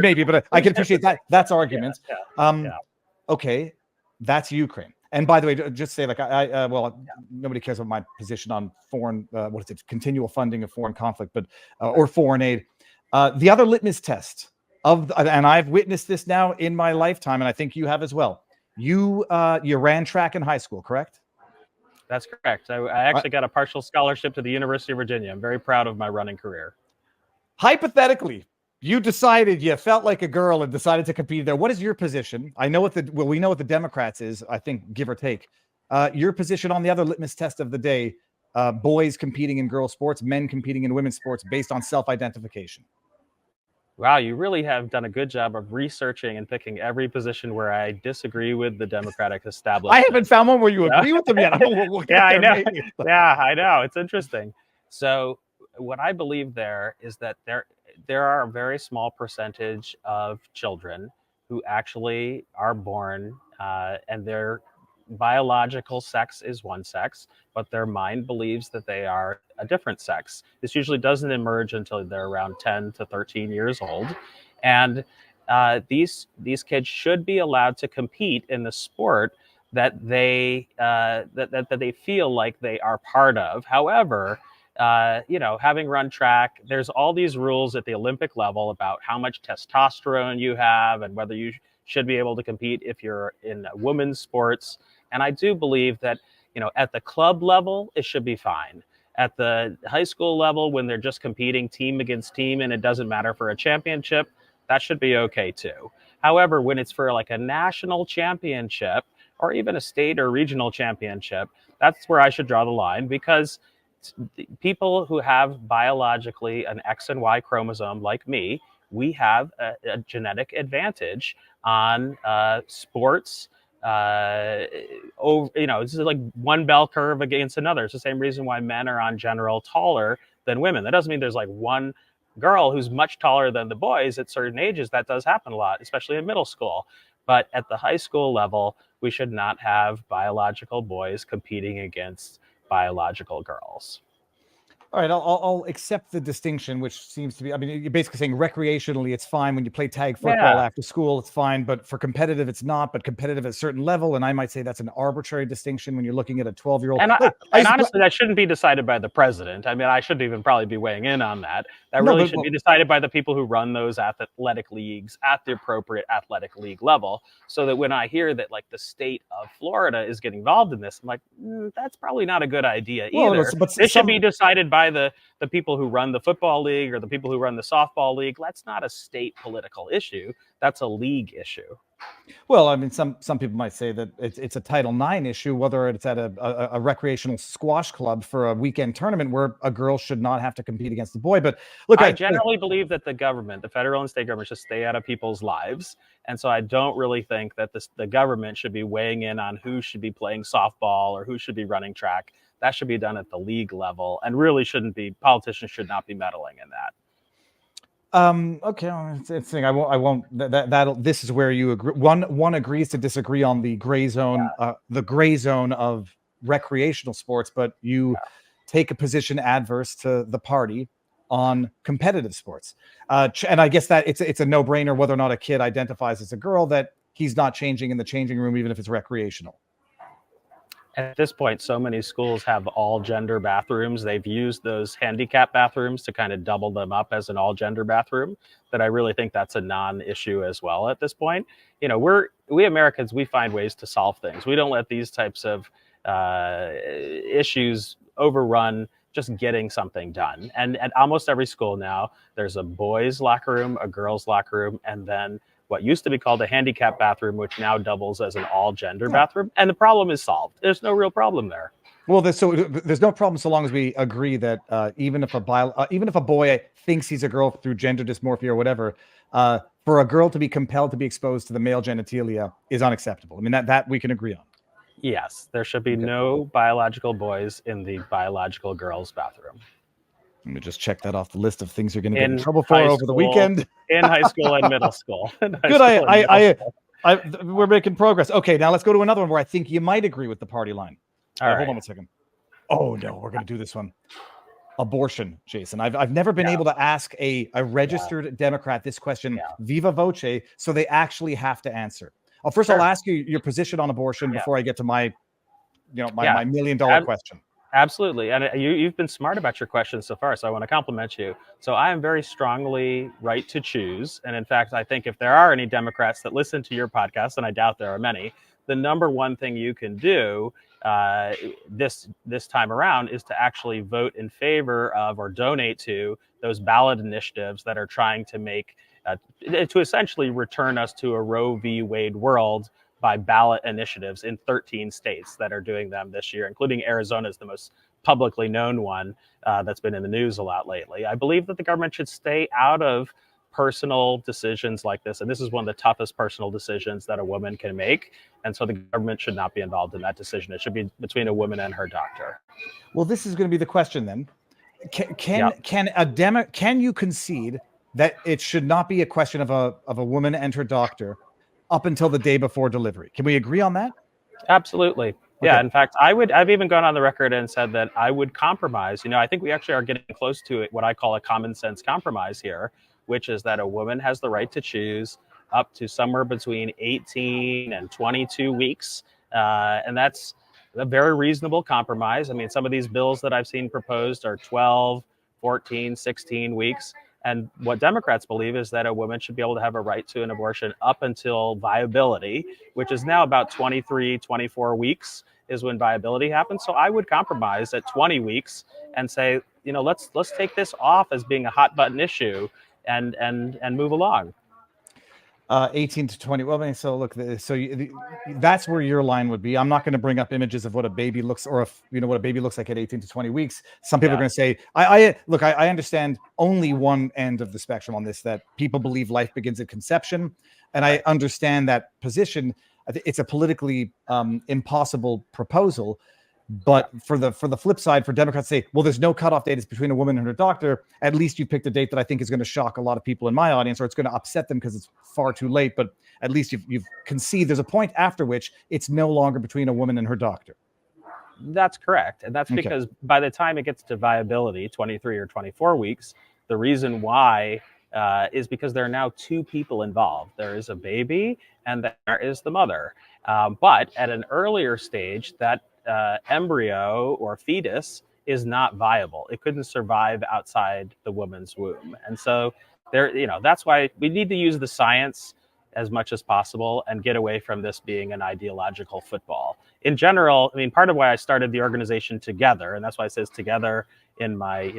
Maybe, but I can appreciate that. That's arguments. Okay, that's Ukraine. And by the way, just say nobody cares about my position on foreign, continual funding of foreign conflict, but or foreign aid. The other litmus test and I've witnessed this now in my lifetime, and I think you have as well. You ran track in high school, correct? That's correct. I actually got a partial scholarship to the University of Virginia. I'm very proud of my running career. Hypothetically, you decided you felt like a girl and decided to compete there. What is your position? We know what the Democrats is, I think, give or take. Your position on the other litmus test of the day, boys competing in girls' sports, men competing in women's sports based on self-identification. Wow, you really have done a good job of researching and picking every position where I disagree with the Democratic establishment. I haven't found one where you agree with them yet. I know. Yeah, I know. It's interesting. So what I believe there is that there are a very small percentage of children who actually are born and their biological sex is one sex, but their mind believes that they are a different sex. This usually doesn't emerge until they're around 10 to 13 years old. And these kids should be allowed to compete in the sport that they that they feel like they are part of. However, having run track, there's all these rules at the Olympic level about how much testosterone you have and whether you should be able to compete if you're in women's sports. And I do believe that, at the club level, it should be fine. At the high school level, when they're just competing team against team and it doesn't matter for a championship, that should be okay too. However, when it's for like a national championship or even a state or regional championship, that's where I should draw the line, because people who have biologically an X and Y chromosome like me, we have a genetic advantage on sports. This is like one bell curve against another. It's the same reason why men are on general taller than women. That doesn't mean there's like one girl who's much taller than the boys at certain ages. That does happen a lot, especially in middle school. But at the high school level, we should not have biological boys competing against biological girls. All right, I'll accept the distinction, which seems to be, you're basically saying recreationally, it's fine when you play tag football after school, it's fine, but for competitive, it's not, but competitive at a certain level. And I might say that's an arbitrary distinction when you're looking at a 12-year-old. And honestly, that shouldn't be decided by the president. I shouldn't even probably be weighing in on that. That really should be decided by the people who run those athletic leagues at the appropriate athletic league level. So that when I hear that like the state of Florida is getting involved in this, I'm like, that's probably not a good idea either. It should be decided by the people who run the football league or the people who run the softball league. That's not a state political issue. That's a league issue. Well, some people might say that it's a Title IX issue, whether it's at a recreational squash club for a weekend tournament where a girl should not have to compete against a boy. But look, I generally believe that the government, the federal and state government, should stay out of people's lives. And so I don't really think that the government should be weighing in on who should be playing softball or who should be running track. That should be done at the league level, and really politicians should not be meddling in that. Okay, it's interesting. I won't. This is where you agree. One agrees to disagree on the gray zone, of recreational sports, but you take a position adverse to the party on competitive sports. And I guess that it's a no-brainer whether or not a kid identifies as a girl, that he's not changing in the changing room, even if it's recreational. At this point, so many schools have all gender bathrooms. They've used those handicap bathrooms to kind of double them up as an all gender bathroom, that I really think that's a non-issue as well at this point. You know, we Americans, we find ways to solve things. We don't let these types of issues overrun just getting something done. And at almost every school now, there's a boys' locker room, a girls' locker room, and then what used to be called a handicap bathroom, which now doubles as an all-gender bathroom, and the problem is solved. There's no real problem there. Well, there's no problem so long as we agree that even if a boy thinks he's a girl through gender dysmorphia or whatever, for a girl to be compelled to be exposed to the male genitalia is unacceptable. I mean, that we can agree on. Yes, there should be no biological boys in the biological girls' bathroom. Let me just check that off the list of things you're going to get in trouble for over the weekend. In high school and middle school. Good. We're making progress. Okay, now let's go to another one where I think you might agree with the party line. All right. Hold on a second. Oh no, we're going to do this one. Abortion, Jason. I've never been able to ask a registered Democrat this question viva voce, so they actually have to answer. First, I'll ask you your position on abortion before I get to my $1 million question. Absolutely. And you've been smart about your questions so far, so I want to compliment you. So I am very strongly right to choose. And in fact, I think if there are any Democrats that listen to your podcast, and I doubt there are many, the number one thing you can do this time around is to actually vote in favor of or donate to those ballot initiatives that are trying to make, to essentially return us to a Roe v. Wade world by ballot initiatives in 13 states that are doing them this year, including Arizona is the most publicly known one that's been in the news a lot lately. I believe that the government should stay out of personal decisions like this. And this is one of the toughest personal decisions that a woman can make. And so the government should not be involved in that decision. It should be between a woman and her doctor. Well, this is going to be the question then. Can you concede that it should not be a question of a woman and her doctor up until the day before delivery? Can we agree on that? Absolutely. Yeah. In fact, I've even gone on the record and said that I would compromise. You know, I think we actually are getting close to it, what I call a common sense compromise here, which is that a woman has the right to choose up to somewhere between 18 and 22 weeks. And that's a very reasonable compromise. I mean, some of these bills that I've seen proposed are 12, 14, 16 weeks. And what Democrats believe is that a woman should be able to have a right to an abortion up until viability, which is now about 23, 24 weeks is when viability happens. So I would compromise at 20 weeks and say, you know, let's take this off as being a hot button issue and move along. 18 to 20. Well, so look, that's where your line would be. I'm not going to bring up images of what a baby looks, or what a baby looks like at 18 to 20 weeks. Some people are going to say, I understand only one end of the spectrum on this, that people believe life begins at conception. And I understand that position. I think it's a politically impossible proposal. But for the flip side, for Democrats to say, well, there's no cutoff date, it's between a woman and her doctor, at least you picked a date that I think is going to shock a lot of people in my audience, or it's going to upset them because it's far too late. But at least you've conceded there's a point after which it's no longer between a woman and her doctor. That's correct. And that's because by the time it gets to viability, 23 or 24 weeks, the reason why is because there are now two people involved. There is a baby and there is the mother. But at an earlier stage, that embryo or fetus is not viable. It couldn't survive outside the woman's womb. And so that's why we need to use the science as much as possible and get away from this being an ideological football. In general, I mean, part of why I started the organization Together, and that's why it says Together in my,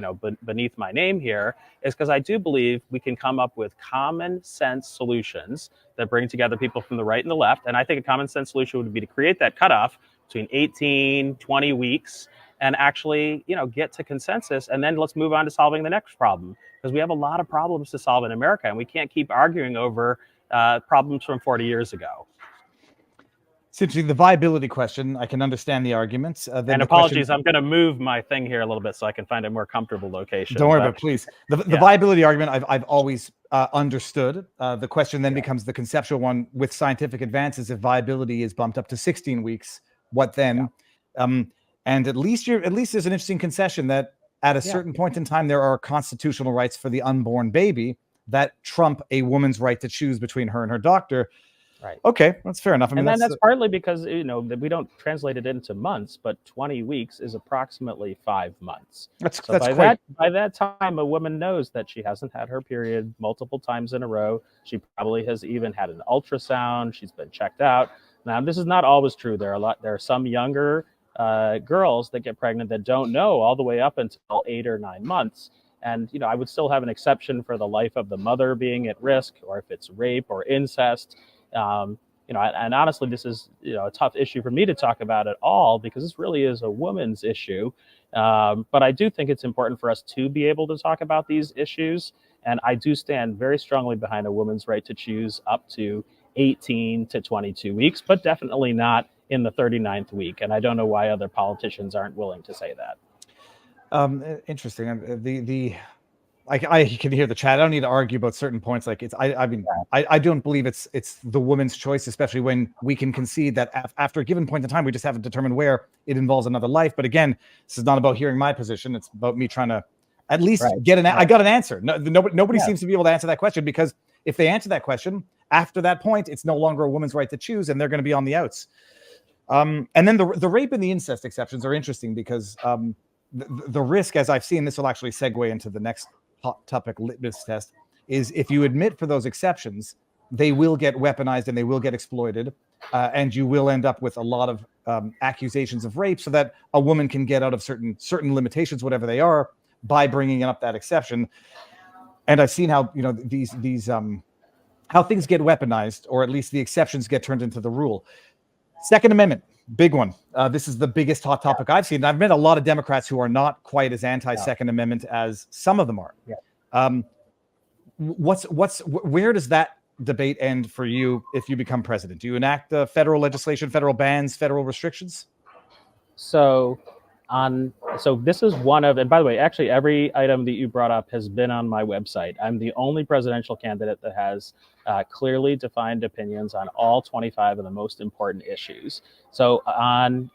beneath my name here, is because I do believe we can come up with common sense solutions that bring together people from the right and the left. And I think a common sense solution would be to create that cutoff between 18, 20 weeks and actually, get to consensus. And then let's move on to solving the next problem, because we have a lot of problems to solve in America and we can't keep arguing over problems from 40 years ago. Essentially, the viability question, I can understand the arguments. And apologies, I'm going to move my thing here a little bit so I can find a more comfortable location. Don't worry about it, please. The viability argument, I've always understood. The question then becomes the conceptual one. With scientific advances, if viability is bumped up to 16 weeks, what then? And And at least there's an interesting concession that at a certain point in time, there are constitutional rights for the unborn baby that trump a woman's right to choose between her and her doctor. Right. Okay, that's fair enough. I mean, and then that's partly because that we don't translate it into months, but 20 weeks is approximately 5 months. So by that time, a woman knows that she hasn't had her period multiple times in a row. She probably has even had an ultrasound. She's been checked out. Now, this is not always true. There are some younger girls that get pregnant that don't know all the way up until 8 or 9 months. And I would still have an exception for the life of the mother being at risk, or if it's rape or incest. And honestly, this is a tough issue for me to talk about at all, because this really is a woman's issue. But I do think it's important for us to be able to talk about these issues. And I do stand very strongly behind a woman's right to choose up to 18 to 22 weeks, but definitely not in the 39th week. And I don't know why other politicians aren't willing to say that. Interesting. I can hear the chat. I don't need to argue about certain points. Like I don't believe it's the woman's choice, especially when we can concede that after a given point in time, we just haven't determined where it involves another life. But again, this is not about hearing my position. It's about me trying to at least get I got an answer. Nobody seems to be able to answer that question, because if they answer that question after that point, it's no longer a woman's right to choose, and they're going to be on the outs. And then the rape and the incest exceptions are interesting, because the risk, as I've seen, this will actually segue into the next hot topic litmus test, is if you admit for those exceptions, they will get weaponized and they will get exploited, and you will end up with a lot of accusations of rape, so that a woman can get out of certain limitations, whatever they are, by bringing up that exception. And I've seen how these how things get weaponized, or at least the exceptions get turned into the rule. Second Amendment, big one. This is the biggest hot topic I've seen. I've met a lot of Democrats who are not quite as anti-Second Amendment as some of them are. Where does that debate end for you if you become president? Do you enact federal legislation, federal bans, federal restrictions? So this is one of, and by the way, actually every item that you brought up has been on my website. I'm the only presidential candidate that has clearly defined opinions on all 25 of the most important issues. So on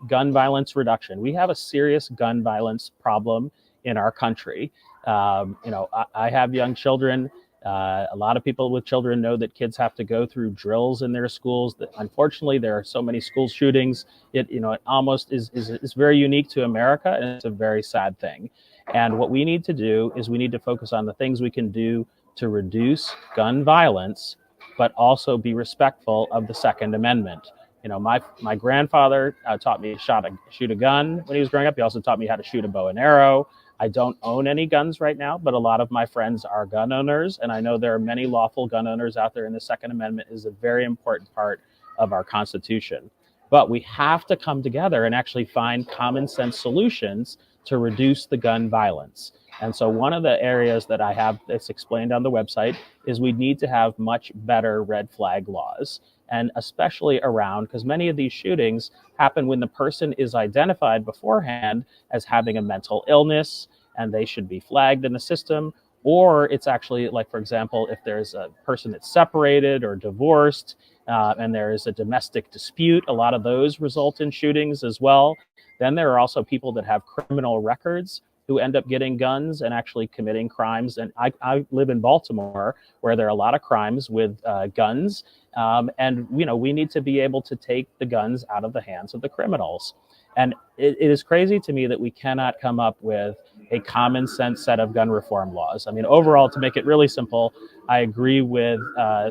gun violence reduction, we have a serious gun violence problem in our country. I have young children. A lot of people with children know that kids have to go through drills in their schools. That unfortunately, there are so many school shootings. It almost is very unique to America, and it's a very sad thing. And what we need to do is we need to focus on the things we can do to reduce gun violence, but also be respectful of the Second Amendment. My grandfather taught me to shoot a gun when he was growing up. He also taught me how to shoot a bow and arrow. I don't own any guns right now, but a lot of my friends are gun owners, and I know there are many lawful gun owners out there, and the Second Amendment is a very important part of our Constitution. But we have to come together and actually find common sense solutions to reduce the gun violence. And so one of the areas that I have that's explained on the website is we need to have much better red flag laws, and especially around, because many of these shootings happen when the person is identified beforehand as having a mental illness, and they should be flagged in the system. Or it's actually, like, for example, if there's a person that's separated or divorced, and there is a domestic dispute, a lot of those result in shootings as well. Then there are also people that have criminal records who end up getting guns and actually committing crimes. And I live in Baltimore, where there are a lot of crimes with guns. And we need to be able to take the guns out of the hands of the criminals. And it is crazy to me that we cannot come up with a common sense set of gun reform laws. I mean, overall, to make it really simple, I agree with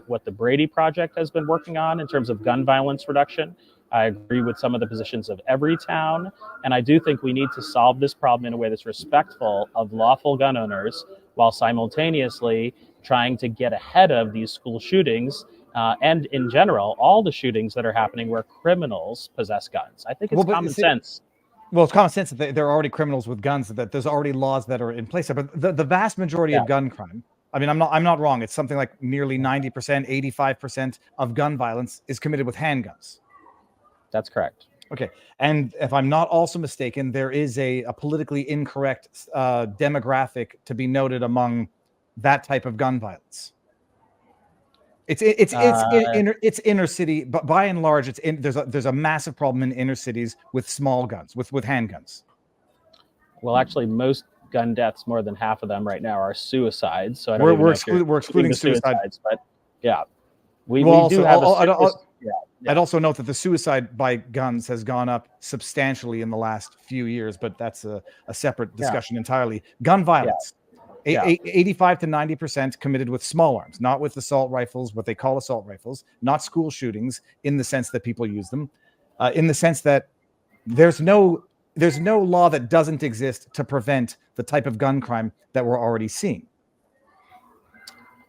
what the Brady Project has been working on in terms of gun violence reduction. I agree with some of the positions of Everytown. And I do think we need to solve this problem in a way that's respectful of lawful gun owners, while simultaneously trying to get ahead of these school shootings, and in general, all the shootings that are happening where criminals possess guns. I think it's common sense. Well, it's common sense that there are already criminals with guns, that there's already laws that are in place there. But the vast majority of gun crime, I mean, I'm not wrong. It's something like nearly 90%, 85% of gun violence is committed with handguns. That's correct. Okay. And if I'm not also mistaken, there is a politically incorrect demographic to be noted among that type of gun violence. It's inner city, but by and large, there's a massive problem in inner cities with small guns, with handguns. Well, actually, most gun deaths, more than half of them right now, are suicides. So I don't We're we're excluding suicide. But yeah, we Well, do have a I'd also note that the suicide by guns has gone up substantially in the last few years, but that's a separate discussion entirely. Gun violence. 85 to 90% committed with small arms, not with assault rifles, what they call assault rifles, not school shootings in the sense that people use them, in the sense that there's no law that doesn't exist to prevent the type of gun crime that we're already seeing.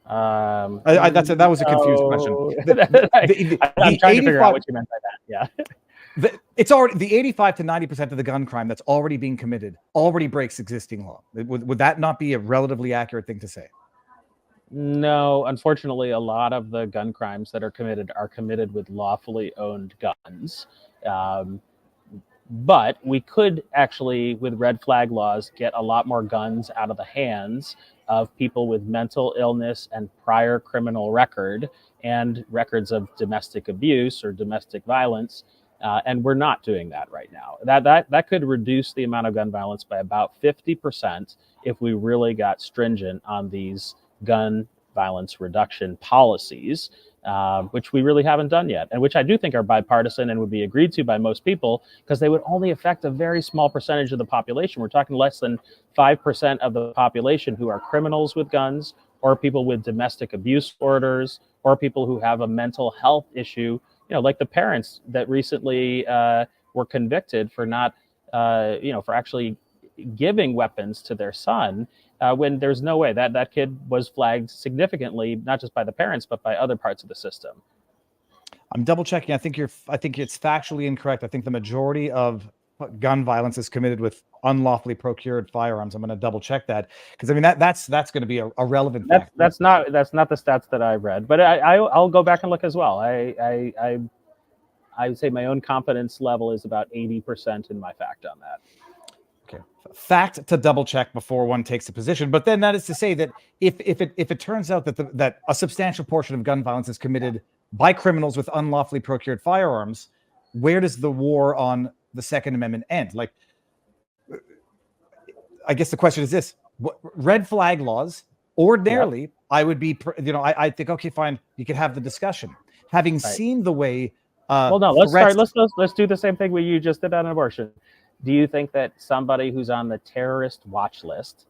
That was a confused question. I'm trying to figure out what you meant by that. Yeah. It's already the 85 to 90% of the gun crime that's already being committed already breaks existing law. Would that not be a relatively accurate thing to say? No, unfortunately, a lot of the gun crimes that are committed with lawfully owned guns. But we could actually, with red flag laws, get a lot more guns out of the hands of people with mental illness and prior criminal record and records of domestic abuse or domestic violence. And we're not doing that right now. That could reduce the amount of gun violence by about 50% if we really got stringent on these gun violence reduction policies, which we really haven't done yet, and which I do think are bipartisan and would be agreed to by most people, because they would only affect a very small percentage of the population. We're talking less than 5% of the population who are criminals with guns, or people with domestic abuse orders, or people who have a mental health issue, like the parents that recently were convicted for not, for actually giving weapons to their son, when there's no way that kid was flagged significantly, not just by the parents, but by other parts of the system. I'm double checking. I think it's factually incorrect. I think the majority of gun violence is committed with unlawfully procured firearms. I'm going to double check that, because I mean that's going to be a relevant fact. That's not the stats that I read, but I'll go back and look as well. I would say my own confidence level is about 80% in my fact on that. Okay, fact to double check before one takes a position. But then that is to say that if it turns out that a substantial portion of gun violence is committed by criminals with unlawfully procured firearms, where does the war on the Second Amendment end? Like, I guess the question is this: red flag laws, ordinarily, I would be, I think, okay, fine, you could have the discussion. Having seen the way, well, no, let's do the same thing you just did on abortion. Do you think that somebody who's on the terrorist watch list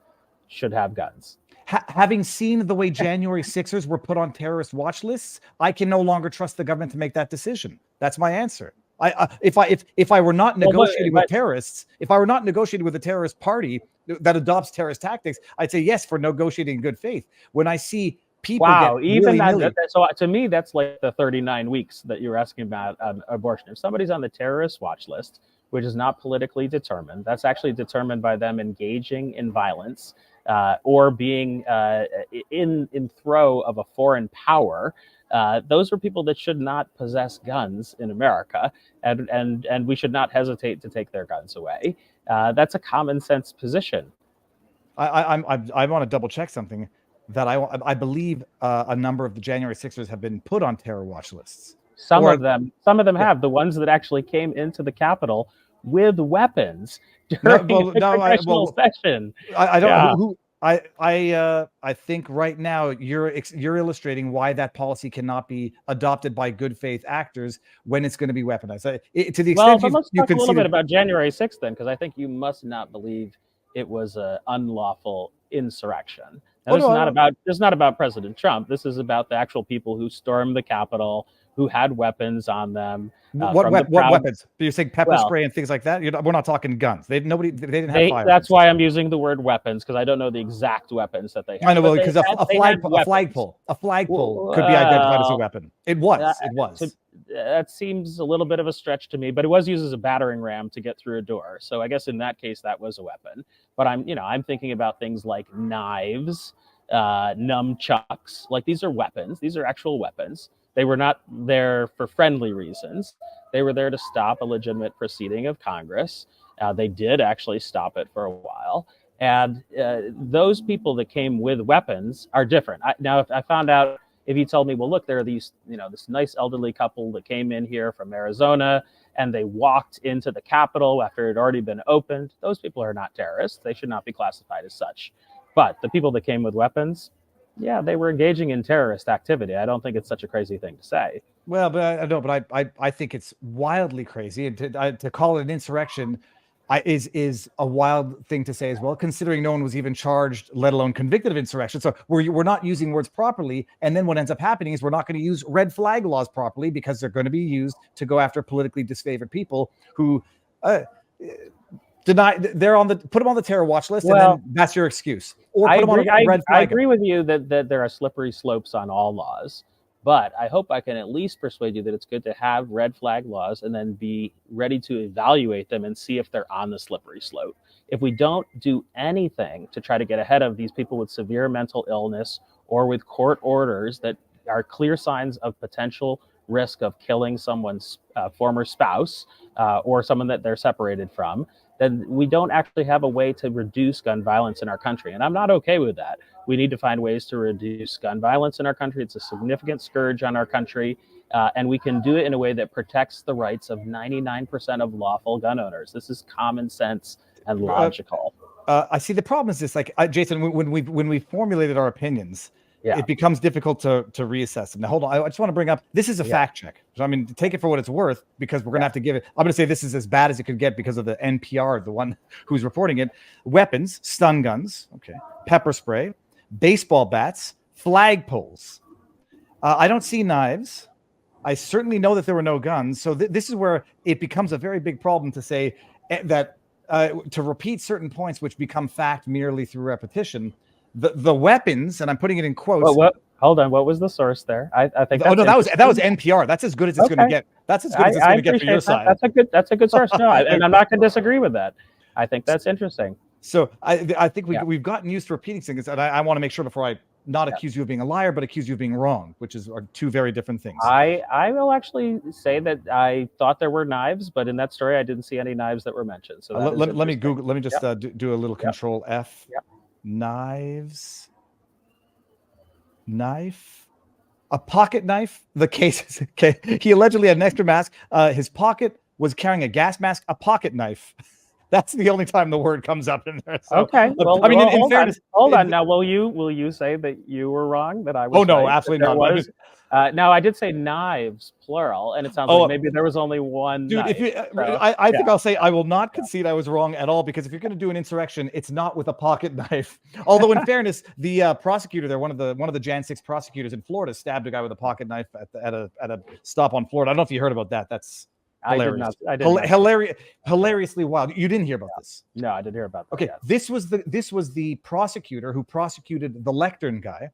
should have guns? Having seen the way January 6ers were put on terrorist watch lists, I can no longer trust the government to make that decision. That's my answer. If I were not negotiating with terrorists, if I were not negotiating with a terrorist party that adopts terrorist tactics, I'd say yes for negotiating in good faith. When I see people, so to me, that's like the 39 weeks that you were asking about on abortion. If somebody's on the terrorist watch list, which is not politically determined, that's actually determined by them engaging in violence or being in throw of a foreign power. Those are people that should not possess guns in America, and we should not hesitate to take their guns away. That's a common sense position. I want to double check something that I believe a number of the January 6ers have been put on terror watch lists. Some of them have. The ones that actually came into the Capitol with weapons during the congressional session. I don't know who. I think right now you're illustrating why that policy cannot be adopted by good faith actors when it's going to be weaponized. To the extent let's talk a little bit about January 6th then, because I think you must not believe it was an unlawful insurrection. Now, this is not about President Trump. This is about the actual people who stormed the Capitol, who had weapons on them. What weapons? You're saying pepper spray and things like that? We're not talking guns. They didn't have firearms. That's why I'm using the word weapons, because I don't know the exact weapons that they had. I know, because a flagpole could be identified as a weapon. It was. That seems a little bit of a stretch to me, but it was used as a battering ram to get through a door. So I guess in that case, that was a weapon. But I'm thinking about things like knives, nunchucks. Like, these are weapons. These are actual weapons. They were not there for friendly reasons. They were there to stop a legitimate proceeding of Congress. They did actually stop it for a while. And those people that came with weapons are different. If I found out if you told me, well, look, there are these, this nice elderly couple that came in here from Arizona and they walked into the Capitol after it had already been opened, those people are not terrorists. They should not be classified as such. But the people that came with weapons, yeah, they were engaging in terrorist activity. I don't think it's such a crazy thing to say. Well, but I know, but I think it's wildly crazy, and to call it an insurrection, is a wild thing to say as well, considering no one was even charged, let alone convicted of insurrection. So we're not using words properly, and then what ends up happening is we're not going to use red flag laws properly because they're going to be used to go after politically disfavored people who deny they're put them on the terror watch list, and then that's your excuse. Or put them on a red flag. I agree with you that there are slippery slopes on all laws. But I hope I can at least persuade you that it's good to have red flag laws and then be ready to evaluate them and see if they're on the slippery slope. If we don't do anything to try to get ahead of these people with severe mental illness or with court orders that are clear signs of potential risk of killing someone's former spouse or someone that they're separated from, then we don't actually have a way to reduce gun violence in our country. And I'm not okay with that. We need to find ways to reduce gun violence in our country. It's a significant scourge on our country. And we can do it in a way that protects the rights of 99% of lawful gun owners. This is common sense and logical. I see. The problem is this, like, Jason, when we formulated our opinions, it becomes difficult to reassess them. Now, hold on. I just want to bring up, this is a fact check. So, I mean, take it for what it's worth, because we're going to have to give it. I'm going to say this is as bad as it could get because of the NPR, the one who's reporting it. Weapons, stun guns, pepper spray, baseball bats, flagpoles. I don't see knives. I certainly know that there were no guns. So this is where it becomes a very big problem to say that to repeat certain points which become fact merely through repetition. The weapons, and I'm putting it in quotes. Hold on. What was the source there? I think. Oh no, that was NPR. That's as good as it's going to get. That's as good as it's going to get for your side. That's a good source. No, and I'm not going to disagree with that. I think that's interesting. So I think we've gotten used to repeating things, and I want to make sure before I not accuse you of being a liar, but accuse you of being wrong, which are two very different things. I will actually say that I thought there were knives, but in that story I didn't see any knives that were mentioned. So let me Google. Let me just do a little Control F. Knife, a pocket knife. The case is okay. He allegedly had an extra mask. His pocket was carrying a gas mask, a pocket knife. That's the only time the word comes up in there. So, okay. Well, I mean, in fairness, hold on. Now, will you say that you were wrong? That I was? Oh no, absolutely not. Now, I did say knives, plural, and it sounds like maybe there was only one. Dude, knife, I think I'll say I will not concede I was wrong at all, because if you're going to do an insurrection, it's not with a pocket knife. Although, in fairness, the prosecutor there, one of the Jan 6 prosecutors in Florida, stabbed a guy with a pocket knife at a stop on Florida. I don't know if you heard about that. That's hilarious. I did not. Hilariously wild. You didn't hear about this? No, I did hear about that. Okay, yes. This was the prosecutor who prosecuted the Lectern guy,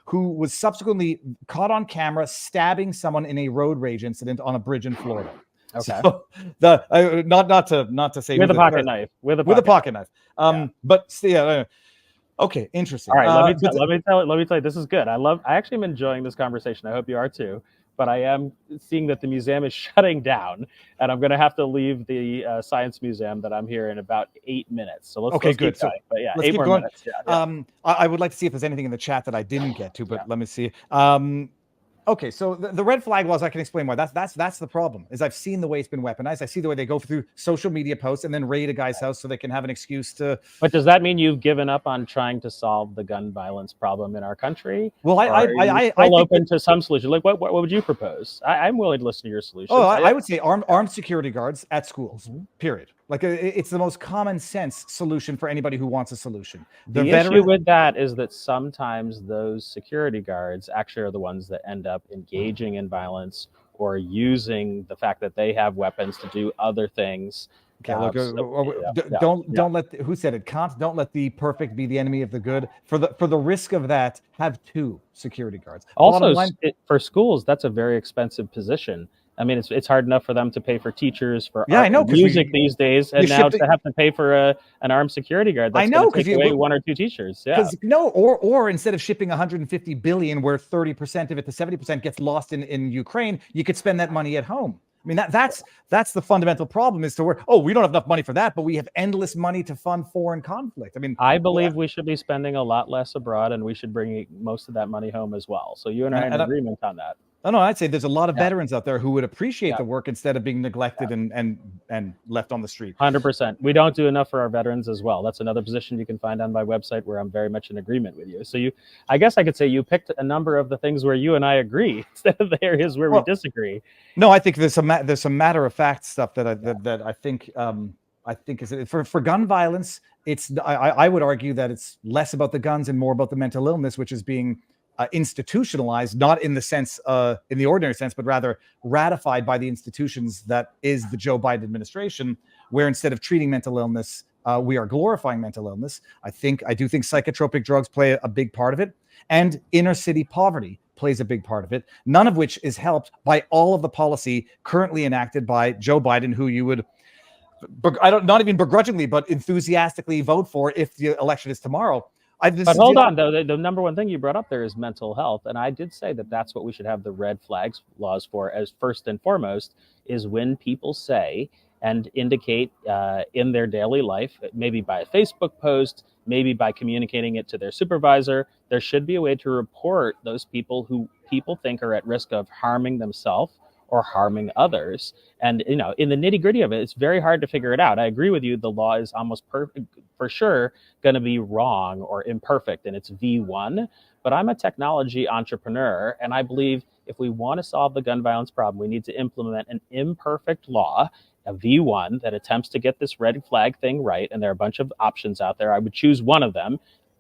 who was subsequently caught on camera stabbing someone in a road rage incident on a bridge in Florida. Okay. So not to say with a pocket knife. With a pocket knife. But okay, interesting. All right, let me tell you, this is good. I actually am enjoying this conversation. I hope you are too. But I am seeing that the museum is shutting down, and I'm going to have to leave the Science Museum that I'm here in about 8 minutes. So let's good. Keep going. But let's 8 more going. Minutes. Yeah. I would like to see if there's anything in the chat that I didn't get to, but let me see. Okay, so the red flag laws, I can explain why. That's the problem. Is I've seen the way it's been weaponized. I see the way they go through social media posts and then raid a guy's house so they can have an excuse to. But does that mean you've given up on trying to solve the gun violence problem in our country? Well, I open to some solution. Like what would you propose? I'm willing to listen to your solution. Oh, I would say armed security guards at schools. Period. Like it's the most common sense solution for anybody who wants a solution. The issue with that is that sometimes those security guards actually are the ones that end up engaging in violence or using the fact that they have weapons to do other things. Okay, don't let who said it? Kant. Don't let the perfect be the enemy of the good. For the risk of that, have 2 security guards. Also, for schools, that's a very expensive position. I mean, it's hard enough for them to pay for teachers for music these days, and now to have to pay for an armed security guard. That's going to take away 1 or 2 teachers. Yeah. Or instead of shipping 150 billion, where 30% of it to 70% gets lost in Ukraine, you could spend that money at home. I mean, that's the fundamental problem is to where, oh, we don't have enough money for that, but we have endless money to fund foreign conflict. I mean, I believe we should be spending a lot less abroad, and we should bring most of that money home as well. So you and I are in agreement on that. No, I'd say there's a lot of veterans out there who would appreciate the work instead of being neglected and left on the street. 100%. We don't do enough for our veterans as well. That's another position you can find on my website where I'm very much in agreement with you. So I guess I could say you picked a number of the things where you and I agree instead of the areas where we disagree. No, I think there's some matter of fact stuff that I think is for gun violence. I would argue that it's less about the guns and more about the mental illness, which is being institutionalized, not in the sense, in the ordinary sense, but rather ratified by the institutions that is the Joe Biden administration, where instead of treating mental illness, we are glorifying mental illness. I do think psychotropic drugs play a big part of it, and inner city poverty plays a big part of it, none of which is helped by all of the policy currently enacted by Joe Biden, who you would, not even begrudgingly, but enthusiastically vote for if the election is tomorrow. But hold on, though. The number one thing you brought up there is mental health. And I did say that that's what we should have the red flags laws for, as first and foremost, is when people say and indicate in their daily life, maybe by a Facebook post, maybe by communicating it to their supervisor, there should be a way to report those people who people think are at risk of harming themselves or harming others. And, in the nitty gritty of it, it's very hard to figure it out. I agree with you. The law is almost perfect, for sure, going to be wrong or imperfect, and it's V1. But I'm a technology entrepreneur, and I believe if we want to solve the gun violence problem, we need to implement an imperfect law, a V1, that attempts to get this red flag thing right. And there are a bunch of options out there. I would choose one of them,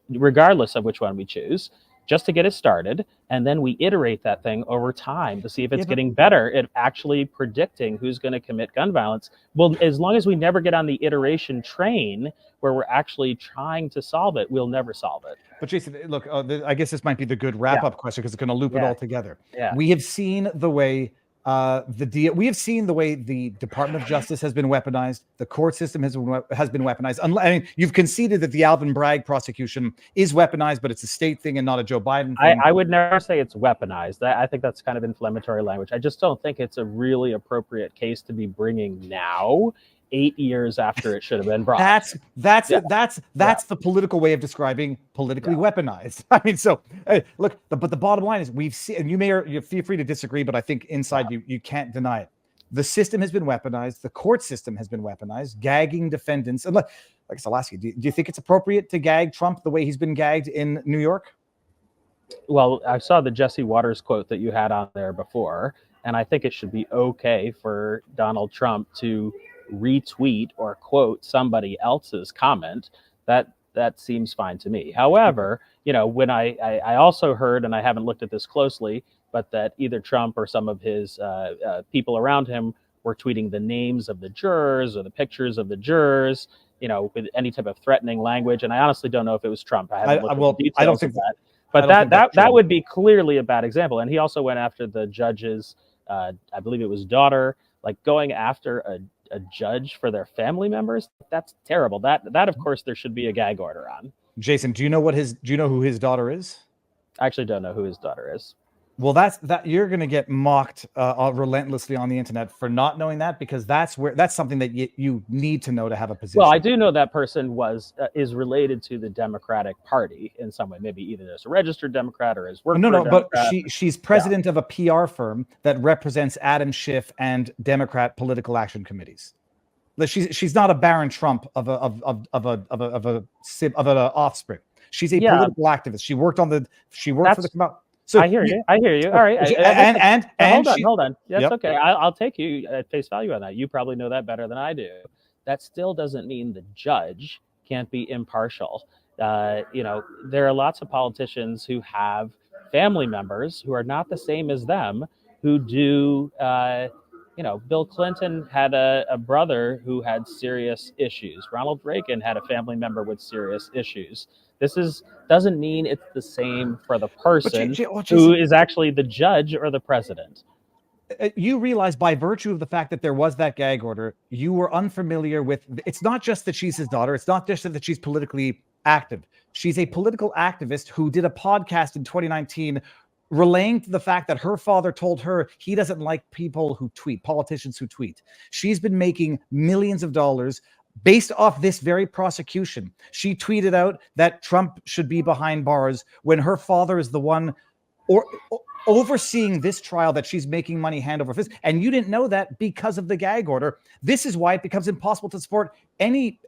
regardless of which one we choose, just to get it started. And then we iterate that thing over time to see if it's getting better at actually predicting who's going to commit gun violence. Well, as long as we never get on the iteration train where we're actually trying to solve it, we'll never solve it. But Jason, look, I guess this might be the good wrap-up question because it's going to loop it all together. Yeah. We have seen the way we have seen the way the Department of Justice has been weaponized. The court system has been weaponized. I mean, you've conceded that the Alvin Bragg prosecution is weaponized, but it's a state thing and not a Joe Biden thing. I would never say it's weaponized. I think that's kind of inflammatory language. I just don't think it's a really appropriate case to be bringing now, 8 years after it should have been brought. That's the political way of describing politically weaponized. I mean, so look, but the bottom line is we've seen, and you feel free to disagree, but I think inside you can't deny it. The system has been weaponized. The court system has been weaponized, gagging defendants. And look, I guess I'll ask you, do you think it's appropriate to gag Trump the way he's been gagged in New York? Well, I saw the Jesse Waters quote that you had on there before, and I think it should be okay for Donald Trump to retweet or quote somebody else's comment. That seems fine to me. However, when I also heard, and I haven't looked at this closely, but that either Trump or some of his people around him were tweeting the names of the jurors or the pictures of the jurors, with any type of threatening language. And I honestly don't know if it was Trump. I haven't looked at the details I don't think of that. But that would be clearly a bad example. And he also went after the judge's, I believe it was daughter, like going after a judge for their family members. That's terrible. That of course there should be a gag order on. Jason, do you know who his daughter is? I actually don't know who his daughter is. Well, that you're going to get mocked relentlessly on the internet for not knowing that, because that's something that you need to know to have a position. Well, I do know that person is related to the Democratic Party in some way. Maybe either as a registered Democrat or as worked. No, but she's president of a PR firm that represents Adam Schiff and Democrat political action committees. She's not a Barron Trump of an offspring. She's a political activist. She worked for the. So I hear you. All right. Hold on. That's okay. I'll take you at face value on that. You probably know that better than I do. That still doesn't mean the judge can't be impartial. There are lots of politicians who have family members who are not the same as them, who do. Bill Clinton had a brother who had serious issues. Ronald Reagan had a family member with serious issues. This doesn't mean it's the same for the person who is actually the judge or the president. You realize by virtue of the fact that there was that gag order, you were unfamiliar with. It's not just that she's his daughter. It's not just that she's politically active. She's a political activist who did a podcast in 2019 relaying the fact that her father told her he doesn't like people who tweet, politicians who tweet. She's been making millions of dollars based off this very prosecution. She tweeted out that Trump should be behind bars when her father is the one overseeing this trial that she's making money hand over fist. And you didn't know that because of the gag order. This is why it becomes impossible to support any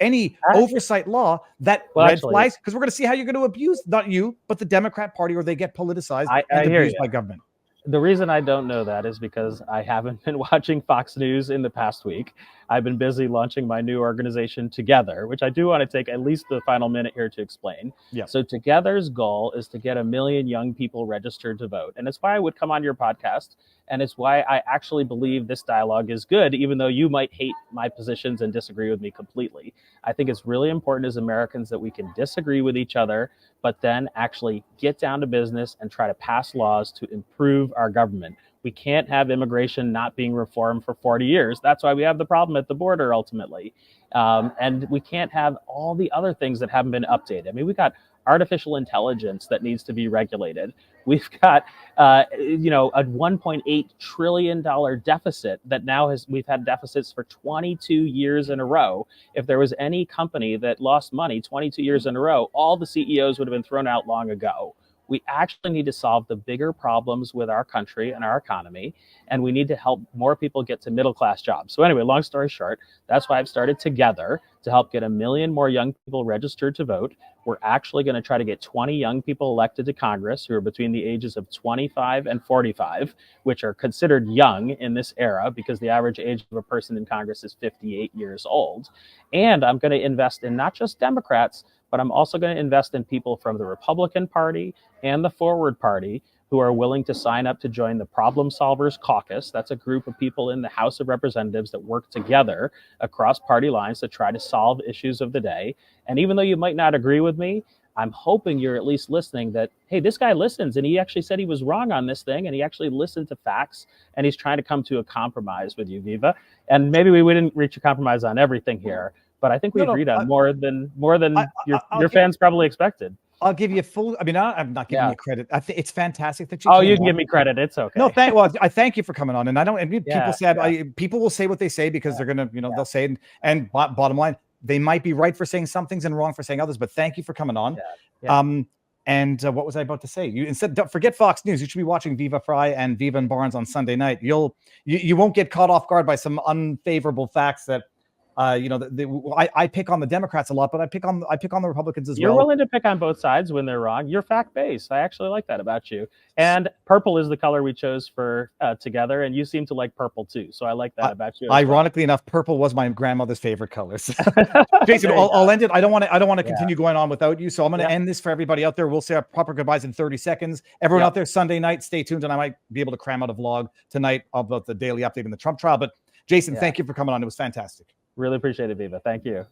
oversight law that red flags, because we're going to see how you're going to abuse, not you, but the Democrat Party, or they get politicized and abused by government. The reason I don't know that is because I haven't been watching Fox News in the past week. I've been busy launching my new organization, Together, which I do want to take at least the final minute here to explain. Yeah. So Together's goal is to get 1 million young people registered to vote. And it's why I would come on your podcast. And it's why I actually believe this dialogue is good, even though you might hate my positions and disagree with me completely. I think it's really important as Americans that we can disagree with each other, but then actually get down to business and try to pass laws to improve our government. We can't have immigration not being reformed for 40 years. That's why we have the problem at the border ultimately. And we can't have all the other things that haven't been updated. I mean, we've got artificial intelligence that needs to be regulated. We've got, a $1.8 trillion deficit that now we've had deficits for 22 years in a row. If there was any company that lost money 22 years in a row, all the CEOs would have been thrown out long ago. We actually need to solve the bigger problems with our country and our economy, and we need to help more people get to middle-class jobs. So anyway, long story short, that's why I've started Together to help get 1 million more young people registered to vote. We're actually going to try to get 20 young people elected to Congress who are between the ages of 25 and 45, which are considered young in this era because the average age of a person in Congress is 58 years old. And I'm going to invest in not just Democrats, but I'm also going to invest in people from the Republican Party and the Forward Party who are willing to sign up to join the Problem Solvers Caucus. That's a group of people in the House of Representatives that work together across party lines to try to solve issues of the day. And even though you might not agree with me, I'm hoping you're at least listening that, hey, this guy listens and he actually said he was wrong on this thing and he actually listened to facts and he's trying to come to a compromise with you, Viva. And maybe we didn't reach a compromise on everything here, but I think we agreed on more than your fans probably expected. I'll give you full. I mean, I'm not giving you credit. I think it's fantastic that you. Oh, you can give me credit. It's okay. No, I thank you for coming on. And I don't. And people said people will say what they say because they're gonna, they'll say it. And bottom line, they might be right for saying some things and wrong for saying others. But thank you for coming on. And what was I about to say? You instead don't forget Fox News. You should be watching Viva Fry and Viva and Barnes on Sunday night. You won't get caught off guard by some unfavorable facts that. I pick on the Democrats a lot, but I pick on the Republicans as well. You're willing to pick on both sides when they're wrong. You're fact-based. I actually like that about you. And purple is the color we chose for Together, and you seem to like purple too. So I like that about you. Ironically enough, purple was my grandmother's favorite color. Jason, I'll end it. I don't want to continue going on without you. So I'm going to end this for everybody out there. We'll say our proper goodbyes in 30 seconds. Everyone out there, Sunday night, stay tuned, and I might be able to cram out a vlog tonight about the daily update in the Trump trial. But Jason, thank you for coming on. It was fantastic. Really appreciate it, Viva. Thank you.